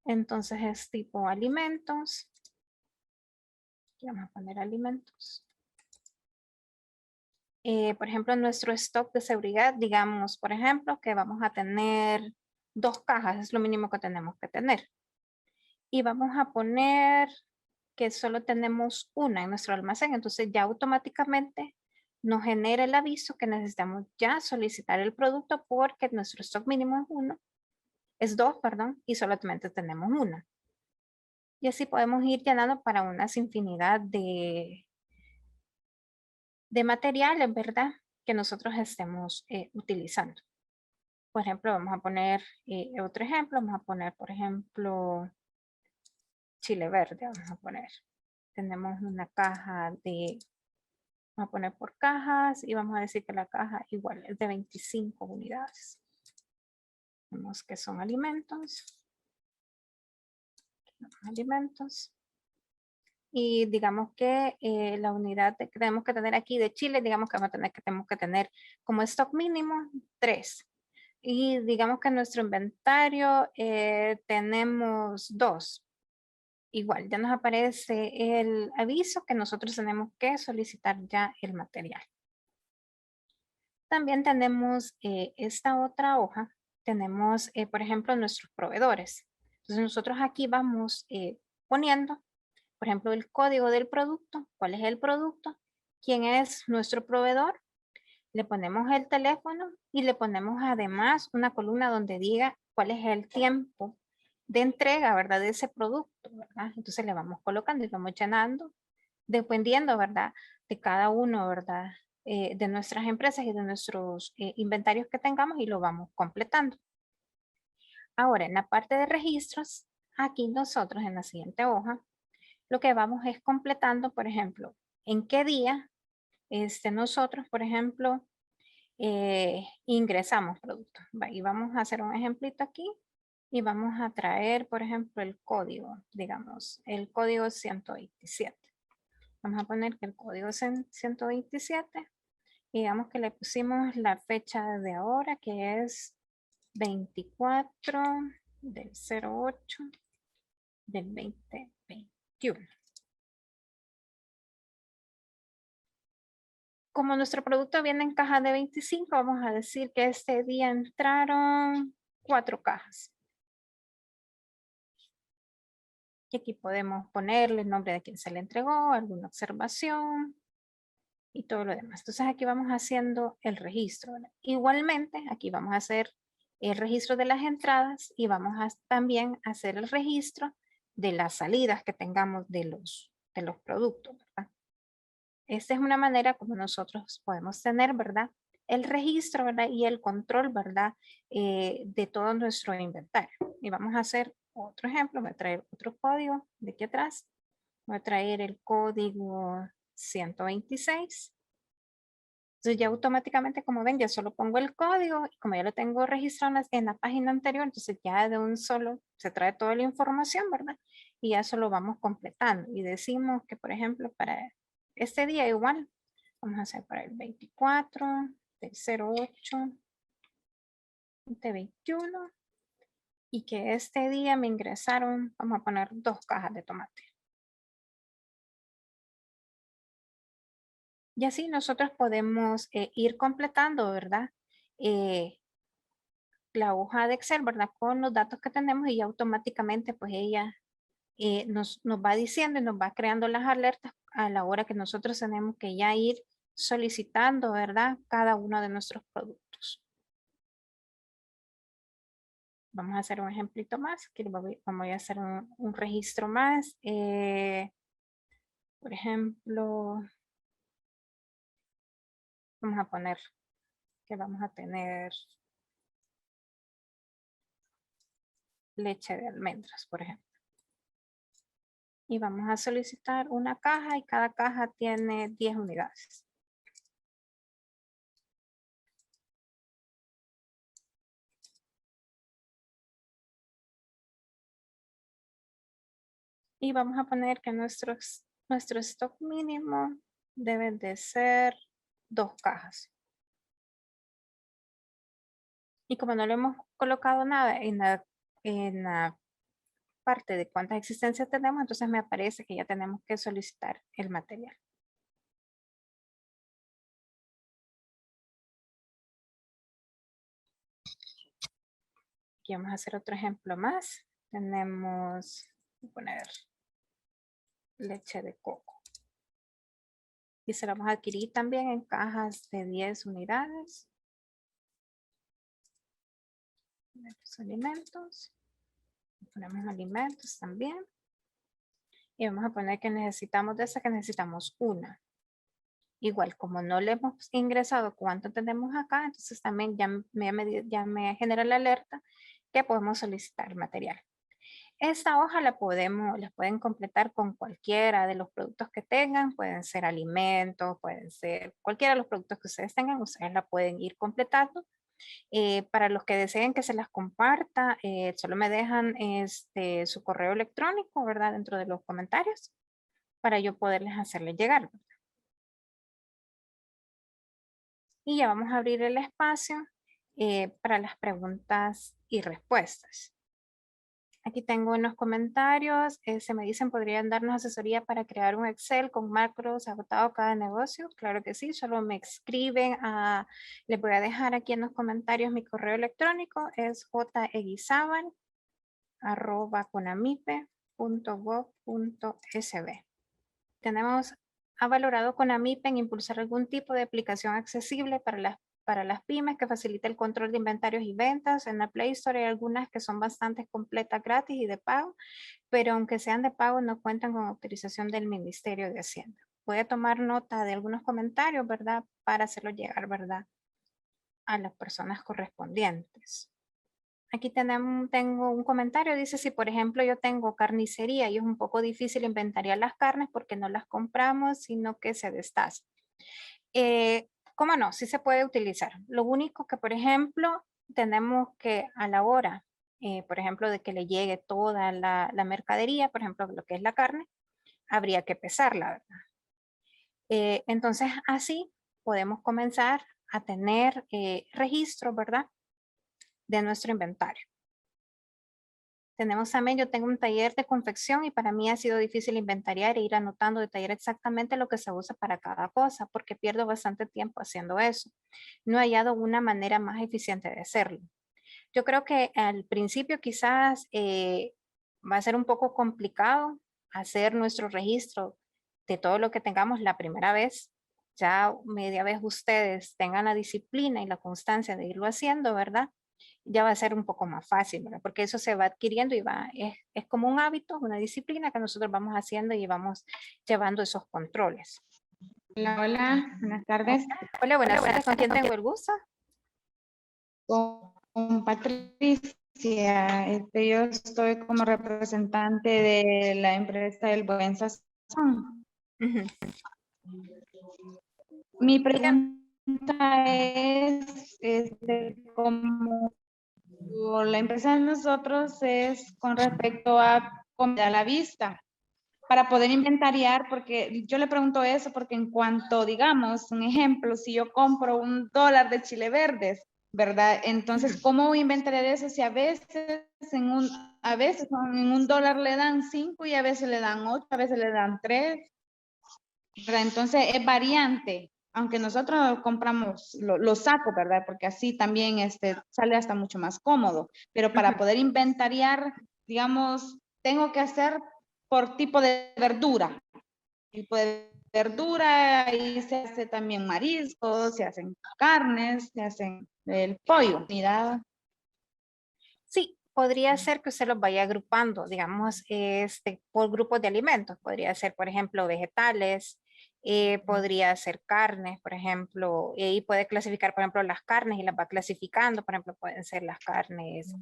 Entonces es tipo alimentos. Aquí vamos a poner alimentos. Por ejemplo, en nuestro stock de seguridad, digamos, por ejemplo, que vamos a tener 2 cajas, es lo mínimo que tenemos que tener. Y vamos a poner que solo tenemos una en nuestro almacén, entonces ya automáticamente nos genera el aviso que necesitamos ya solicitar el producto porque nuestro stock mínimo es 2, perdón, y solamente tenemos una. Y así podemos ir llenando para unas infinidad de materiales, ¿verdad? Que nosotros estemos utilizando. Por ejemplo, vamos a poner otro ejemplo, vamos a poner, por ejemplo, chile verde, vamos a poner. Tenemos una caja de Vamos a poner por cajas y vamos a decir que la caja igual es de 25 unidades. Vemos que son alimentos. Alimentos. Y digamos que la unidad que tenemos que tener aquí de Chile, digamos que tenemos que tener como stock mínimo 3. Y digamos que en nuestro inventario tenemos 2. Igual, ya nos aparece el aviso que nosotros tenemos que solicitar ya el material. También tenemos esta otra hoja. Tenemos, por ejemplo, nuestros proveedores. Entonces nosotros aquí vamos poniendo, por ejemplo, el código del producto, cuál es el producto, quién es nuestro proveedor, le ponemos el teléfono y le ponemos además una columna donde diga cuál es el tiempo de entrega, ¿verdad? De ese producto, ¿verdad? Entonces le vamos colocando y vamos llenando, dependiendo, ¿verdad? De cada uno, ¿verdad? De nuestras empresas y de nuestros inventarios que tengamos y lo vamos completando. Ahora, en la parte de registros, aquí nosotros en la siguiente hoja, lo que vamos es completando, por ejemplo, en qué día nosotros, por ejemplo, ingresamos productos. Y vamos a hacer un ejemplito aquí y vamos a traer, por ejemplo, el código, digamos, el código 127. Vamos a poner que el código es 127 y digamos que le pusimos la fecha de ahora que es 24 del 08 del 2021. Como nuestro producto viene en caja de 25, vamos a decir que este día entraron 4 cajas. Y aquí podemos ponerle el nombre de quien se le entregó, alguna observación y todo lo demás. Entonces aquí vamos haciendo el registro, ¿verdad? Igualmente, aquí vamos a hacer el registro de las entradas y vamos a también hacer el registro de las salidas que tengamos de los productos, ¿verdad? Esta es una manera como nosotros podemos tener, ¿verdad? El registro, ¿verdad? Y el control, ¿verdad? De todo nuestro inventario. Y vamos a hacer otro ejemplo. Voy a traer otro código de aquí atrás. Voy a traer el código 126. Entonces ya automáticamente, como ven, ya solo pongo el código y como ya lo tengo registrado en la página anterior, entonces ya de un solo se trae toda la información, ¿verdad? Y ya solo vamos completando. Y decimos que, por ejemplo, para este día igual, vamos a hacer para el 24 del 08 de 21 y que este día me ingresaron, vamos a poner 2 cajas de tomate. Y así nosotros podemos ir completando, ¿verdad? La hoja de Excel, ¿verdad? Con los datos que tenemos y automáticamente pues ella nos va diciendo y nos va creando las alertas a la hora que nosotros tenemos que ya ir solicitando, ¿verdad? Cada uno de nuestros productos. Vamos a hacer un ejemplito más, que vamos a hacer un registro más. Por ejemplo, vamos a poner que vamos a tener leche de almendras, por ejemplo. Y vamos a solicitar una caja y cada caja tiene 10 unidades. Y vamos a poner que nuestro stock mínimo debe de ser 2 cajas. Y como no le hemos colocado nada en la parte de cuántas existencias tenemos, entonces me aparece que ya tenemos que solicitar el material. Aquí vamos a hacer otro ejemplo más. Tenemos, voy a poner leche de coco. Y se la vamos a adquirir también en cajas de 10 unidades. Los alimentos. Ponemos alimentos también. Y vamos a poner que necesitamos de esa, que necesitamos una. Igual, como no le hemos ingresado cuánto tenemos acá, entonces también ya me genera la alerta que podemos solicitar material. Esta hoja la pueden completar con cualquiera de los productos que tengan, pueden ser alimentos, pueden ser cualquiera de los productos que ustedes tengan, ustedes la pueden ir completando. Para los que deseen que se las comparta, solo me dejan su correo electrónico, ¿verdad? Dentro de los comentarios para yo poderles hacerles llegar, ¿verdad? Y ya vamos a abrir el espacio para las preguntas y respuestas. Aquí tengo unos comentarios, se me dicen, ¿podrían darnos asesoría para crear un Excel con macros agotado cada negocio? Claro que sí, solo me escriben les voy a dejar aquí en los comentarios mi correo electrónico, es jeguizaban@conamipe.gov.sb. Ha valorado Conamipe en impulsar algún tipo de aplicación accesible para las pymes que facilite el control de inventarios y ventas. En la Play Store hay algunas que son bastante completas, gratis y de pago, pero aunque sean de pago no cuentan con autorización del Ministerio de Hacienda. Voy a tomar nota de algunos comentarios, ¿verdad? Para hacerlo llegar, ¿verdad? A las personas correspondientes. Aquí tengo un comentario, dice, si por ejemplo yo tengo carnicería y es un poco difícil inventariar las carnes porque no las compramos, sino que se destazan. ¿Cómo no? Sí se puede utilizar. Lo único que, por ejemplo, tenemos que a la hora, por ejemplo, de que le llegue toda la mercadería, por ejemplo, lo que es la carne, habría que pesarla, ¿verdad? Entonces, así podemos comenzar a tener registro, ¿verdad? De nuestro inventario. Tenemos también, yo tengo un taller de confección y para mí ha sido difícil inventariar e ir anotando de taller exactamente lo que se usa para cada cosa porque pierdo bastante tiempo haciendo eso. No he hallado una manera más eficiente de hacerlo. Yo creo que al principio quizás va a ser un poco complicado hacer nuestro registro de todo lo que tengamos la primera vez. Ya media vez ustedes tengan la disciplina y la constancia de irlo haciendo, ¿verdad? Ya va a ser un poco más fácil, ¿verdad? Porque eso se va adquiriendo y es como un hábito, una disciplina que nosotros vamos haciendo y vamos llevando esos controles. Hola, hola, buenas tardes. Hola, buenas tardes. ¿Con quién tengo el gusto? Con Patricia, yo estoy como representante de la empresa El Buen Sazón. Ujú. Mi Digan. pregunta es, como la empresa de nosotros es con respecto a comida a la vista, para poder inventariar, porque yo le pregunto eso, porque en cuanto, digamos, un ejemplo, si yo compro $1 de chile verdes, ¿verdad? Entonces, ¿cómo voy a inventariar eso si a veces en $1 le dan 5 y a veces le dan 8, a veces le dan 3, ¿verdad? Entonces es variante, aunque nosotros compramos los sacos, ¿verdad? Porque así también sale hasta mucho más cómodo, pero para poder inventariar, digamos, tengo que hacer por tipo de verdura. Tipo de verdura, y se hace también mariscos, se hacen carnes, se hacen el pollo. Mira. Sí, podría ser que usted los vaya agrupando, digamos, por grupos de alimentos. Podría ser, por ejemplo, vegetales, podría ser carnes, por ejemplo, y puede clasificar, por ejemplo, las carnes y las va clasificando. Por ejemplo, pueden ser las carnes,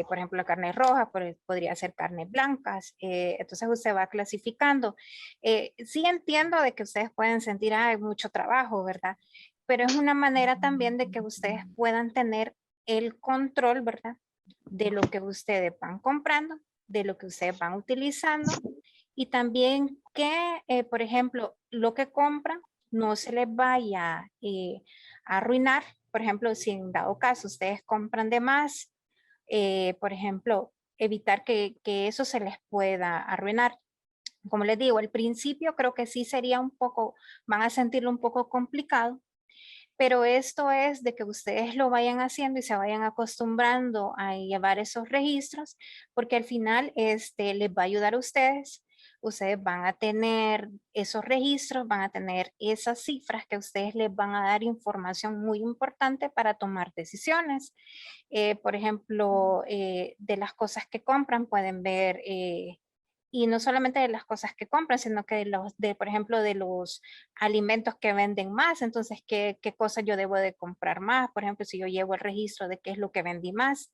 por ejemplo, la carne roja, podría ser carnes blancas. Entonces usted va clasificando. Sí entiendo de que ustedes pueden sentir, hay mucho trabajo, ¿verdad? Pero es una manera también de que ustedes puedan tener el control, ¿verdad? De lo que ustedes van comprando, de lo que ustedes van utilizando y también que, por ejemplo, lo que compran no se les vaya a arruinar. Por ejemplo, si en dado caso ustedes compran de más, por ejemplo, evitar que eso se les pueda arruinar. Como les digo, al principio creo que sí sería un poco, van a sentirlo un poco complicado, pero esto es de que ustedes lo vayan haciendo y se vayan acostumbrando a llevar esos registros, porque al final les va a ayudar a ustedes. Ustedes van a tener esos registros, van a tener esas cifras que ustedes les van a dar información muy importante para tomar decisiones. Por ejemplo, de las cosas que compran pueden ver y no solamente de las cosas que compran, sino que por ejemplo, de los alimentos que venden más, entonces, ¿qué cosas yo debo de comprar más? Por ejemplo, si yo llevo el registro de qué es lo que vendí más.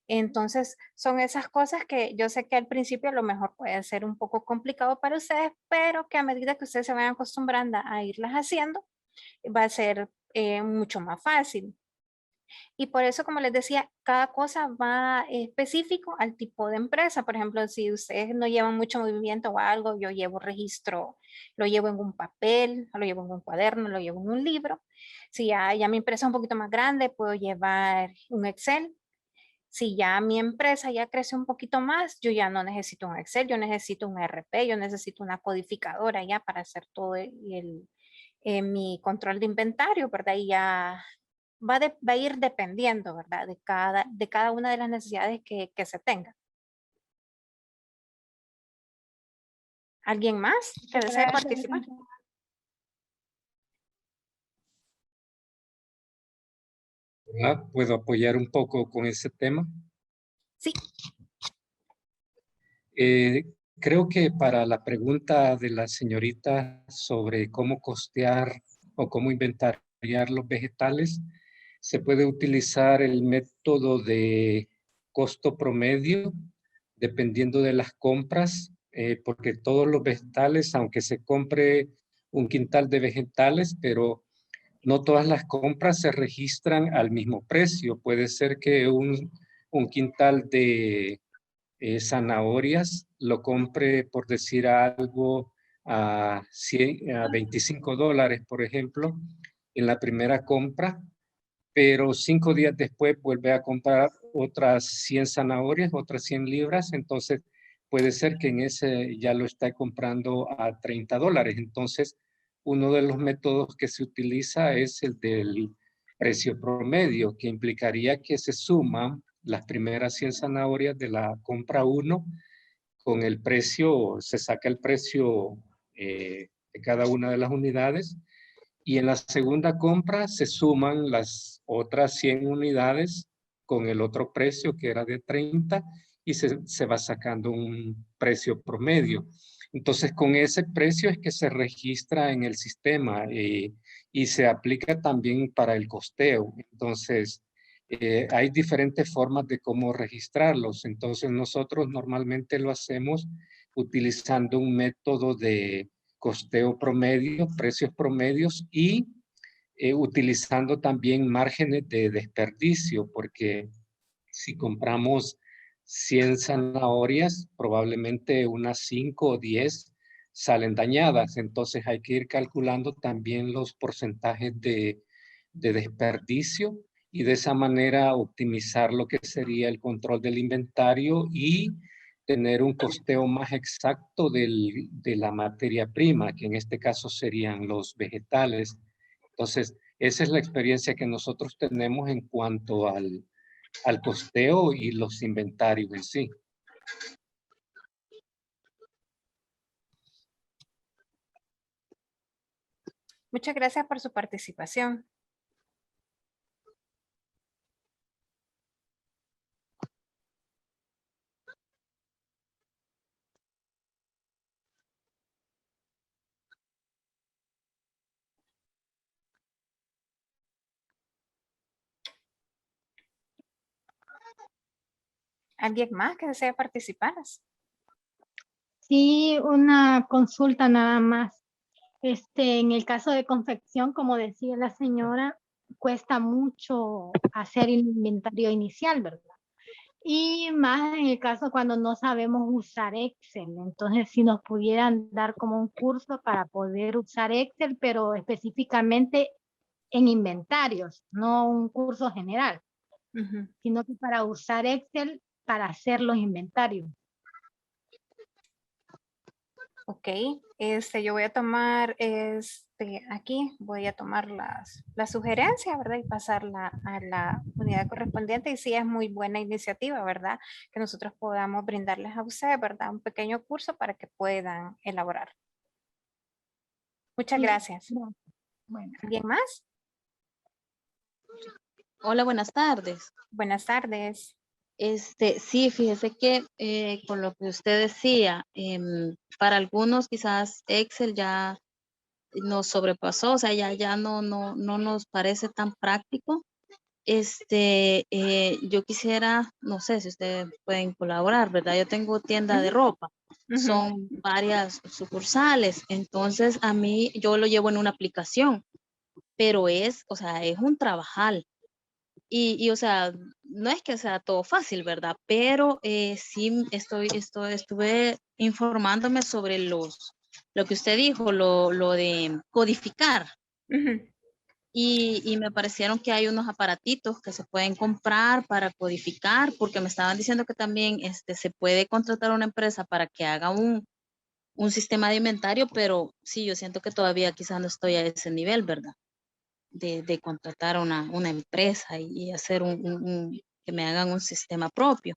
Entonces, son esas cosas que yo sé que al principio a lo mejor puede ser un poco complicado para ustedes, pero que a medida que ustedes se vayan acostumbrando a irlas haciendo, va a ser mucho más fácil. Y por eso, como les decía, cada cosa va específico al tipo de empresa. Por ejemplo, si ustedes no llevan mucho movimiento o algo, yo llevo registro, lo llevo en un papel, lo llevo en un cuaderno, lo llevo en un libro. Si ya mi empresa es un poquito más grande, puedo llevar un Excel. Si ya mi empresa ya crece un poquito más, yo ya no necesito un Excel, yo necesito un ERP, yo necesito una codificadora ya para hacer todo mi control de inventario, ¿verdad? Y ya va a ir dependiendo, ¿verdad? De cada una de las necesidades que se tenga. ¿Alguien más que desee Gracias, participar? licenciada. ¿Verdad? ¿Puedo apoyar un poco con ese tema? Sí. Creo que para la pregunta de la señorita sobre cómo costear o cómo inventariar los vegetales, se puede utilizar el método de costo promedio dependiendo de las compras, porque todos los vegetales, aunque se compre un quintal de vegetales, pero no todas las compras se registran al mismo precio. Puede ser que un quintal de zanahorias lo compre, por decir algo, a $25, por ejemplo, en la primera compra, pero 5 días después vuelve a comprar otras 100 zanahorias, otras 100 libras, entonces puede ser que en ese ya lo está comprando a $30. Entonces, uno de los métodos que se utiliza es el del precio promedio, que implicaría que se suman las primeras 100 zanahorias de la compra 1 con el precio, se saca el precio de cada una de las unidades y en la segunda compra se suman las otras 100 unidades con el otro precio que era de 30 y se va sacando un precio promedio. Entonces, con ese precio es que se registra en el sistema y se aplica también para el costeo. Entonces, hay diferentes formas de cómo registrarlos. Entonces, nosotros normalmente lo hacemos utilizando un método de costeo promedio, precios promedios y utilizando también márgenes de desperdicio, porque si compramos 100 zanahorias, probablemente unas 5 o 10 salen dañadas. Entonces hay que ir calculando también los porcentajes de desperdicio y de esa manera optimizar lo que sería el control del inventario y tener un costeo más exacto de la materia prima, que en este caso serían los vegetales. Entonces, esa es la experiencia que nosotros tenemos en cuanto al costeo y los inventarios en sí. Muchas gracias por su participación. ¿Alguien más que desee participar? Sí, una consulta nada más. En el caso de confección, como decía la señora, cuesta mucho hacer el inventario inicial, ¿verdad? Y más en el caso cuando no sabemos usar Excel. Entonces, si nos pudieran dar como un curso para poder usar Excel, pero específicamente en inventarios, no un curso general, sino que para usar Excel para hacer los inventarios. Ok, yo voy a tomar, aquí voy a tomar la sugerencia, ¿verdad? Y pasarla a la unidad correspondiente. Y sí, es muy buena iniciativa, ¿verdad? Que nosotros podamos brindarles a ustedes, ¿verdad? Un pequeño curso para que puedan elaborar. Muchas Sí, gracias. bueno. ¿Alguien más? Hola, buenas tardes. Buenas tardes. Sí, fíjese que con lo que usted decía, para algunos quizás Excel ya nos sobrepasó, o sea, ya no nos parece tan práctico. yo quisiera, no sé si ustedes pueden colaborar, ¿verdad? Yo tengo tienda de ropa, son varias sucursales, entonces a mí yo lo llevo en una aplicación, pero o sea, es un trabajal. O sea, no es que sea todo fácil, ¿verdad? Pero sí estuve informándome sobre lo que usted dijo, lo de codificar. Y me parecieron que hay unos aparatitos que se pueden comprar para codificar, porque me estaban diciendo que también se puede contratar a una empresa para que haga un sistema de inventario, pero sí, yo siento que todavía quizás no estoy a ese nivel, ¿verdad? De contratar a una empresa y hacer que me hagan un sistema propio.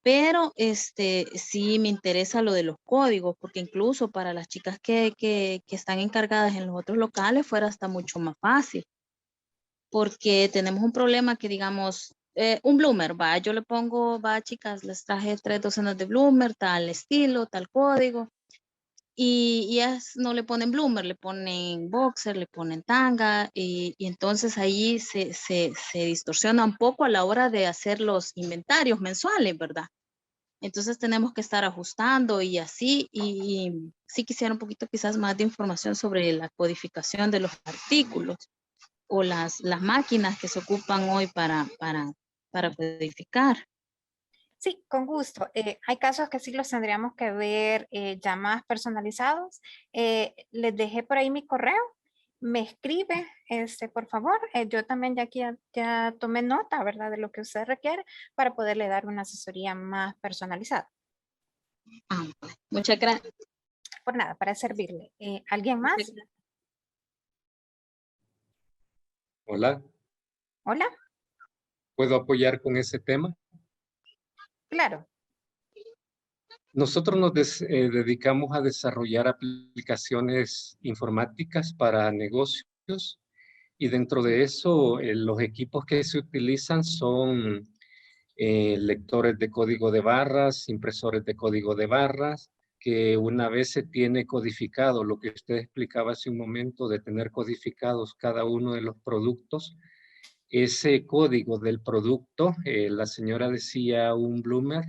Pero sí me interesa lo de los códigos, porque incluso para las chicas que están encargadas en los otros locales fuera hasta mucho más fácil, porque tenemos un problema que digamos, un bloomer, va, yo le pongo, va chicas, les traje 3 docenas de bloomer, tal estilo, tal código, y ellas no le ponen bloomer, le ponen boxer, le ponen tanga, y entonces ahí se distorsiona un poco a la hora de hacer los inventarios mensuales, ¿verdad? Entonces tenemos que estar ajustando y así, y sí quisiera un poquito quizás más de información sobre la codificación de los artículos o las máquinas que se ocupan hoy para codificar. Sí, con gusto. Hay casos que sí los tendríamos que ver ya más personalizados. Les dejé por ahí mi correo. Me escribe, por favor. Yo también ya aquí ya tomé nota, ¿verdad? De lo que usted requiere para poderle dar una asesoría más personalizada. Muchas gracias. Por nada, para servirle. ¿Alguien más? Hola, Hola. ¿puedo apoyar con ese tema? Claro. Nosotros nos dedicamos a desarrollar aplicaciones informáticas para negocios y dentro de eso los equipos que se utilizan son lectores de código de barras, impresores de código de barras, que una vez se tiene codificado lo que usted explicaba hace un momento de tener codificados cada uno de los productos, ese código del producto, la señora decía un bloomer,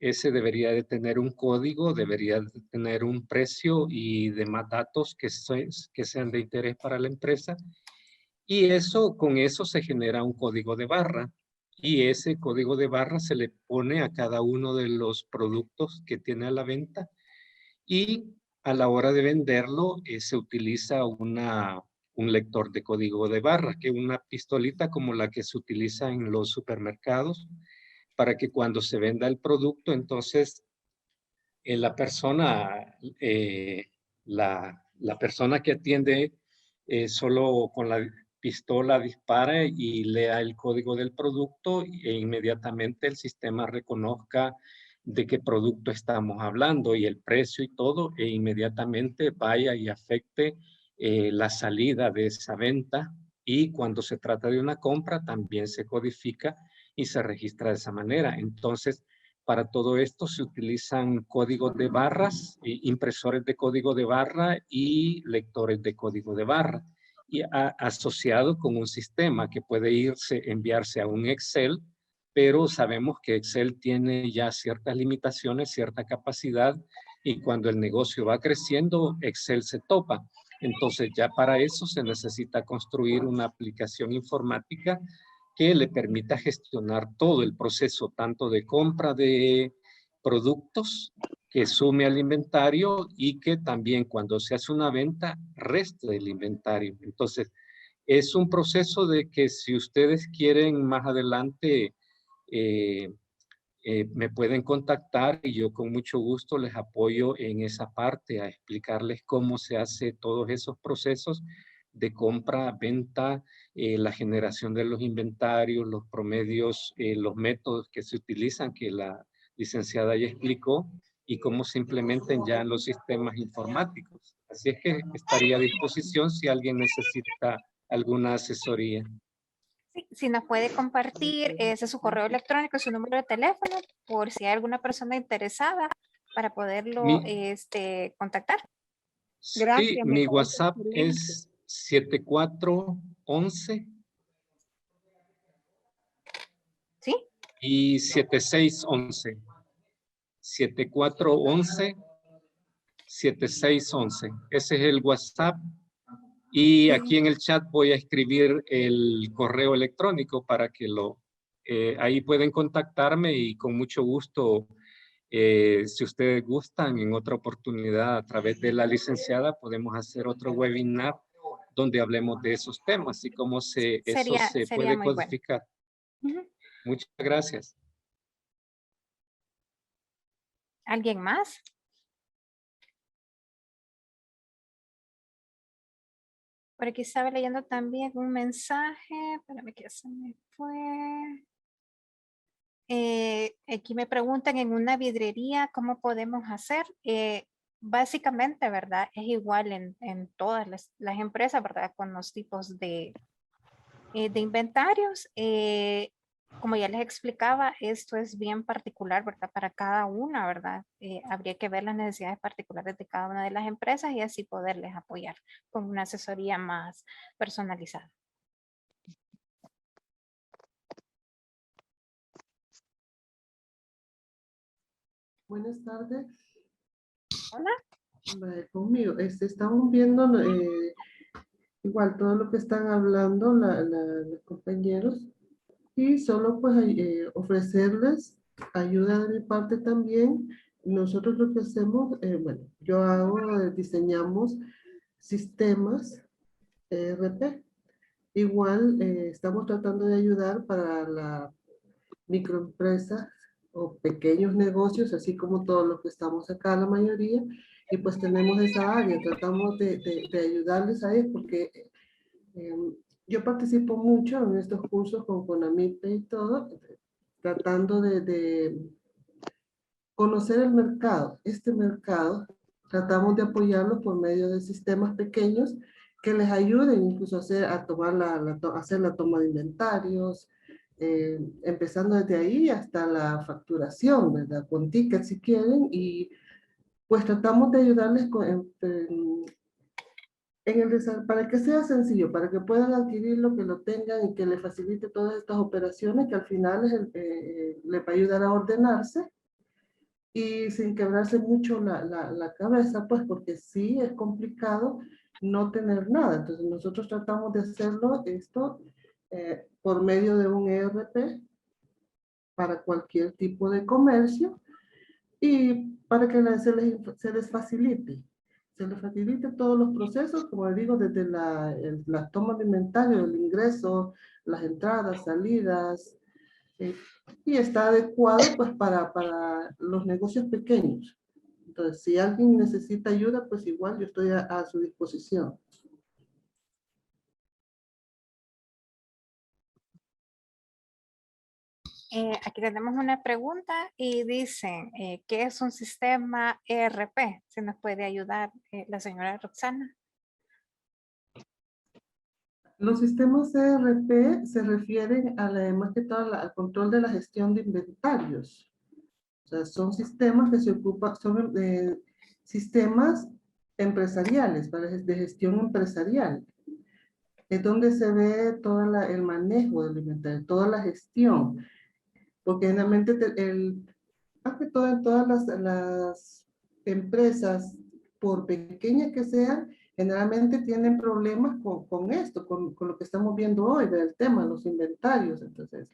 ese debería de tener un código, debería de tener un precio y demás datos que sean de interés para la empresa. Y eso, con eso se genera un código de barra. Y ese código de barra se le pone a cada uno de los productos que tiene a la venta. Y a la hora de venderlo, se utiliza un lector de código de barra, que es una pistolita como la que se utiliza en los supermercados, para que cuando se venda el producto, entonces la persona, la persona que atiende solo con la pistola dispara y lea el código del producto e inmediatamente el sistema reconozca de qué producto estamos hablando y el precio y todo, e inmediatamente vaya y afecte la salida de esa venta. Y cuando se trata de una compra, también se codifica y se registra de esa manera. Entonces, para todo esto se utilizan códigos de barras, impresores de código de barra y lectores de código de barra, y asociado con un sistema que puede enviarse a un Excel, pero sabemos que Excel tiene ya ciertas limitaciones, cierta capacidad, y cuando el negocio va creciendo, Excel se topa. Entonces ya para eso se necesita construir una aplicación informática que le permita gestionar todo el proceso, tanto de compra de productos, que sume al inventario y que también cuando se hace una venta, reste del inventario. Entonces, es un proceso de que si ustedes quieren más adelante, me pueden contactar y yo con mucho gusto les apoyo en esa parte, a explicarles cómo se hace todos esos procesos de compra, venta, la generación de los inventarios, los promedios, los métodos que se utilizan, que la licenciada ya explicó, y cómo se implementan ya en los sistemas informáticos. Así es que estaría a disposición si alguien necesita alguna asesoría. Sí, si nos puede compartir ese su correo electrónico, su número de teléfono, por si hay alguna persona interesada para poderlo Mi, contactar. sí, Gracias, me mi parece WhatsApp excelente. es 7411 y 7611. 7411 7611. Ese es el WhatsApp. Y aquí en el chat voy a escribir el correo electrónico para que ahí pueden contactarme y con mucho gusto, si ustedes gustan, en otra oportunidad a través de la licenciada podemos hacer otro webinar donde hablemos de esos temas y cómo eso Sería se puede muy bueno. codificar. Muchas gracias. ¿Alguien más? Por aquí estaba leyendo también un mensaje. Espérame que se me fue. Aquí me preguntan en una vidriería cómo podemos hacer. Básicamente, ¿verdad? Es igual en todas las empresas, ¿verdad? Con los tipos de inventarios. Como ya les explicaba, esto es bien particular, ¿verdad? Para cada una, ¿verdad? Habría que ver las necesidades particulares de cada una de las empresas y así poderles apoyar con una asesoría más personalizada. Buenas tardes. Hola. Conmigo, estamos viendo igual todo lo que están hablando los compañeros y solo pues ofrecerles ayuda de mi parte también. Nosotros lo que hacemos, bueno, diseñamos sistemas ERP. Igual estamos tratando de ayudar para la microempresa o pequeños negocios, así como todos los que estamos acá, la mayoría, y pues tenemos esa área, tratamos de ayudarles a ellos porque yo participo mucho en estos cursos con Conamipe y todo, tratando de conocer el mercado. Este mercado, tratamos de apoyarlo por medio de sistemas pequeños que les ayuden incluso a hacer la toma de inventarios, empezando desde ahí hasta la facturación, ¿verdad? Con tickets si quieren, y pues tratamos de ayudarles para que sea sencillo, para que puedan adquirirlo, que lo tengan y que les facilite todas estas operaciones que al final les va a ayudar a ordenarse y sin quebrarse mucho la cabeza, pues porque sí es complicado no tener nada. Entonces nosotros tratamos de hacerlo esto por medio de un ERP para cualquier tipo de comercio y para que se les facilite. Se les facilite todos los procesos, como les digo, desde la toma de inventario, el ingreso, las entradas, salidas, y está adecuado pues para los negocios pequeños. Entonces, si alguien necesita ayuda, pues igual yo estoy a su disposición. Aquí tenemos una pregunta y dicen, ¿qué es un sistema ERP? ¿Se nos puede ayudar la señora Roxana? Los sistemas ERP se refieren más que todo al control de la gestión de inventarios. O sea, son sistemas que se ocupan, son sistemas empresariales, de gestión empresarial. Es donde se ve todo el manejo del inventario, toda la gestión. Porque generalmente, más que todo en todas las empresas, por pequeñas que sean, generalmente tienen problemas con esto, con lo que estamos viendo hoy, del tema, los inventarios. Entonces,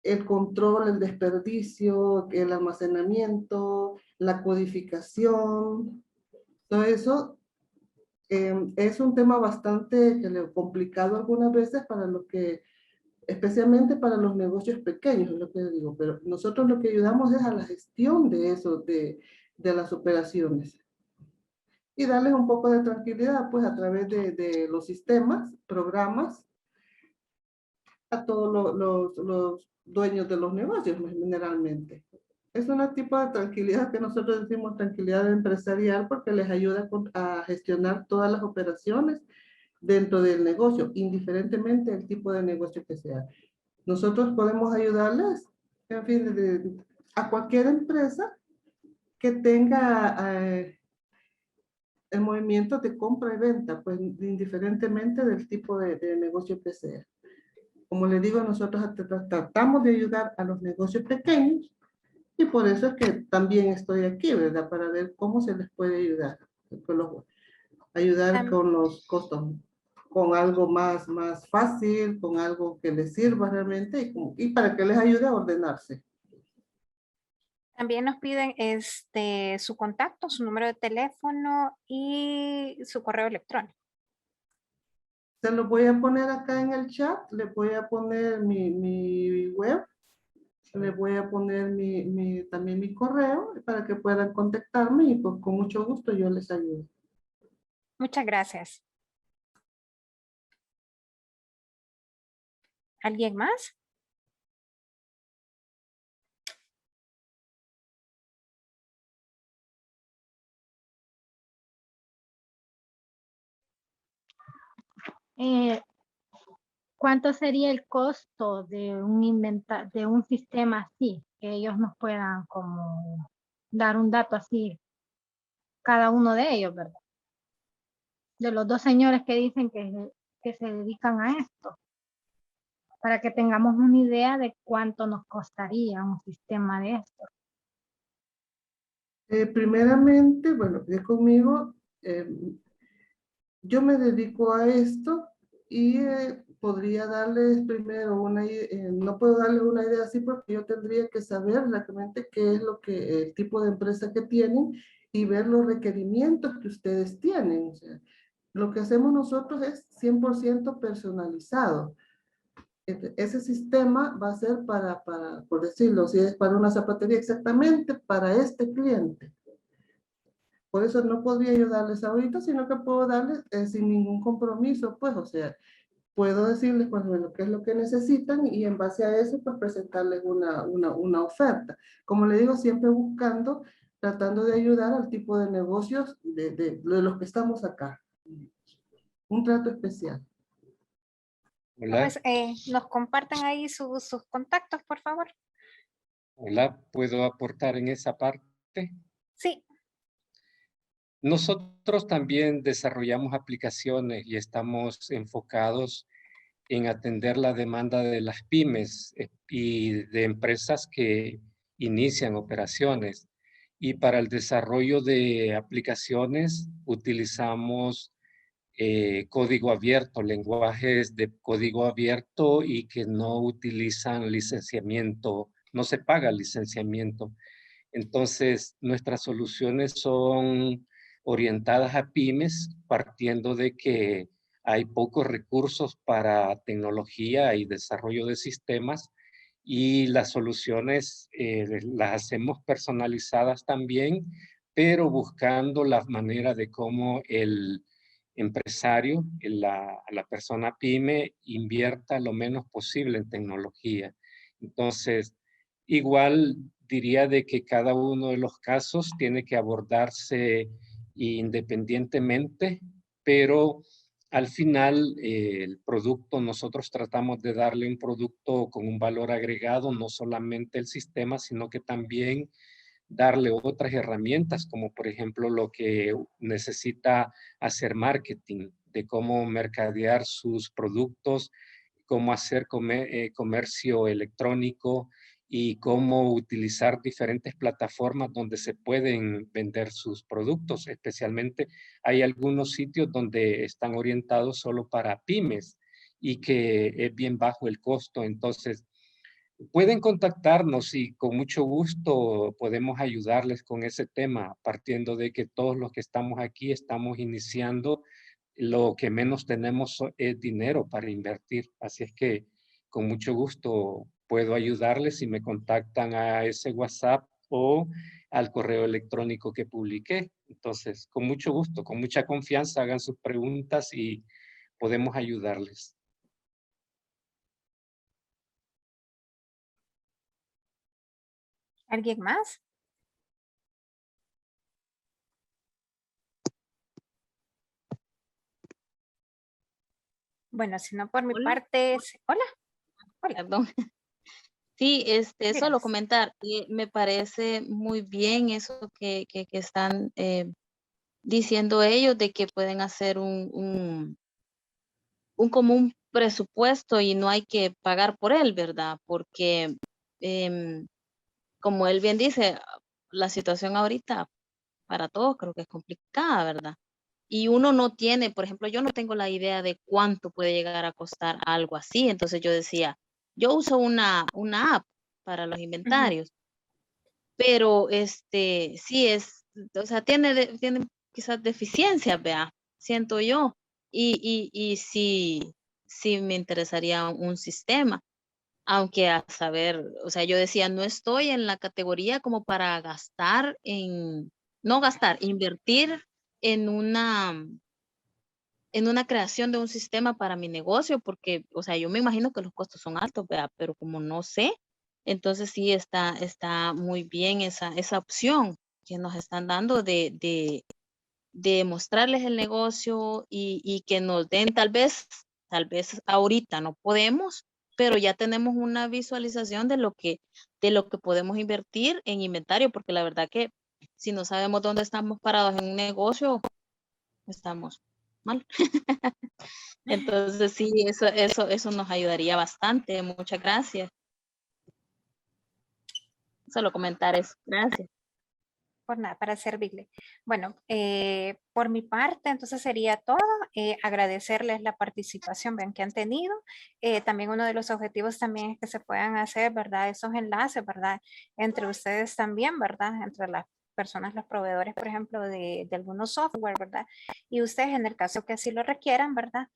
el control, el desperdicio, el almacenamiento, la codificación, todo eso es un tema bastante complicado algunas veces para los que, especialmente para los negocios pequeños, es lo que digo, pero nosotros lo que ayudamos es a la gestión de eso, de las operaciones. Y darles un poco de tranquilidad, pues, a través de los sistemas, programas, a todos los dueños de los negocios, generalmente. Es un tipo de tranquilidad que nosotros decimos tranquilidad empresarial porque les ayuda a gestionar todas las operaciones dentro del negocio, indiferentemente del tipo de negocio que sea. Nosotros podemos ayudarles, en fin, a cualquier empresa que tenga el movimiento de compra y venta, pues indiferentemente del tipo de negocio que sea. como les digo, nosotros tratamos de ayudar a los negocios pequeños y por eso es que también estoy aquí, ¿verdad? Para ver cómo se les puede ayudar. Ayudar con los costos, con algo más fácil, con algo que les sirva realmente y para que les ayude a ordenarse. También nos piden su contacto, su número de teléfono y su correo electrónico. Se los voy a poner acá en el chat, le voy a poner mi web, le voy a poner también mi correo para que puedan contactarme y pues con mucho gusto yo les ayudo. Muchas gracias. ¿Alguien más? ¿Cuánto sería el costo de un sistema así? Que ellos nos puedan como dar un dato así, cada uno de ellos, ¿verdad? De los dos señores que dicen que se dedican a esto, para que tengamos una idea de cuánto nos costaría un sistema de esto. Primeramente, bueno, conmigo, yo me dedico a esto y podría darles primero no puedo darles una idea así porque yo tendría que saber realmente qué es el tipo de empresa que tienen y ver los requerimientos que ustedes tienen. O sea, lo que hacemos nosotros es 100% personalizado. Ese sistema va a ser por decirlo, si es para una zapatería exactamente para este cliente. Por eso no podría yo darles ahorita, sino que puedo darles sin ningún compromiso, pues, o sea, puedo decirles, pues, bueno, qué es lo que necesitan y en base a eso, pues, presentarles una oferta. Como le digo, siempre tratando de ayudar al tipo de negocios de los que estamos acá. Un trato especial. Hola, Pues nos comparten ahí sus contactos, por favor. hola, ¿puedo aportar en esa parte? Sí. Nosotros también desarrollamos aplicaciones y estamos enfocados en atender la demanda de las pymes y de empresas que inician operaciones. Y para el desarrollo de aplicaciones utilizamos código abierto, lenguajes de código abierto y que no utilizan licenciamiento, no se paga licenciamiento. Entonces, nuestras soluciones son orientadas a pymes, partiendo de que hay pocos recursos para tecnología y desarrollo de sistemas, y las soluciones las hacemos personalizadas también, pero buscando la manera de cómo el empresario, la persona pyme, invierta lo menos posible en tecnología. Entonces, igual diría de que cada uno de los casos tiene que abordarse independientemente, pero al final el producto, nosotros tratamos de darle un producto con un valor agregado, no solamente el sistema, sino que también darle otras herramientas, como por ejemplo lo que necesita hacer marketing, de cómo mercadear sus productos, cómo hacer comercio electrónico y cómo utilizar diferentes plataformas donde se pueden vender sus productos. Especialmente hay algunos sitios donde están orientados solo para pymes y que es bien bajo el costo. Entonces, pueden contactarnos y con mucho gusto podemos ayudarles con ese tema, partiendo de que todos los que estamos aquí estamos iniciando, lo que menos tenemos es dinero para invertir. Así es que con mucho gusto puedo ayudarles si me contactan a ese WhatsApp o al correo electrónico que publiqué. Entonces, con mucho gusto, con mucha confianza, hagan sus preguntas y podemos ayudarles. ¿Alguien más? Bueno, si no por mi Hola. parte, hola. Hola. Perdón. Sí, solo Díganos. comentar, me parece muy bien eso que están diciendo ellos de que pueden hacer un como un presupuesto y no hay que pagar por él, ¿verdad? Porque, como él bien dice, la situación ahorita para todos creo que es complicada, ¿verdad? Y uno no tiene, por ejemplo, yo no tengo la idea de cuánto puede llegar a costar algo así. Entonces yo decía, yo uso una app para los inventarios, pero sí es, o sea, tiene quizás deficiencias, vea, siento yo. Y sí me interesaría un sistema, aunque a saber, o sea, yo decía, no estoy en la categoría como para gastar no gastar, invertir en una creación de un sistema para mi negocio, porque, o sea, yo me imagino que los costos son altos, ¿verdad? Pero como no sé, entonces sí está muy bien esa opción que nos están dando de mostrarles el negocio y que nos den, tal vez ahorita no podemos, pero ya tenemos una visualización de lo que podemos invertir en inventario, porque la verdad que si no sabemos dónde estamos parados en un negocio, estamos mal. Entonces sí, eso nos ayudaría bastante. Muchas gracias. Solo comentar eso. Gracias. Por nada, para servirle. Bueno, por mi parte, entonces sería todo. Agradecerles la participación, vean que han tenido. También uno de los objetivos también es que se puedan hacer, ¿verdad? Esos enlaces, ¿verdad? Entre ustedes también, ¿verdad? Entre las personas, los proveedores, por ejemplo, de algunos software, ¿verdad? Y ustedes en el caso que así lo requieran, ¿verdad?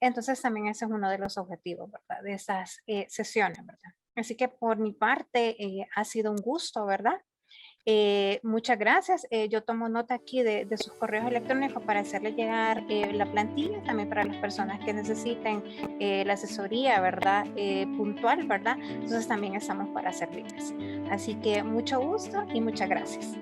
Entonces también ese es uno de los objetivos, ¿verdad? De estas sesiones, ¿verdad? Así que por mi parte ha sido un gusto, ¿verdad? Muchas gracias. Yo tomo nota aquí de sus correos electrónicos para hacerle llegar la plantilla, también para las personas que necesiten la asesoría, ¿verdad? Puntual, ¿verdad? Entonces también estamos para servirles. Así que mucho gusto y muchas gracias.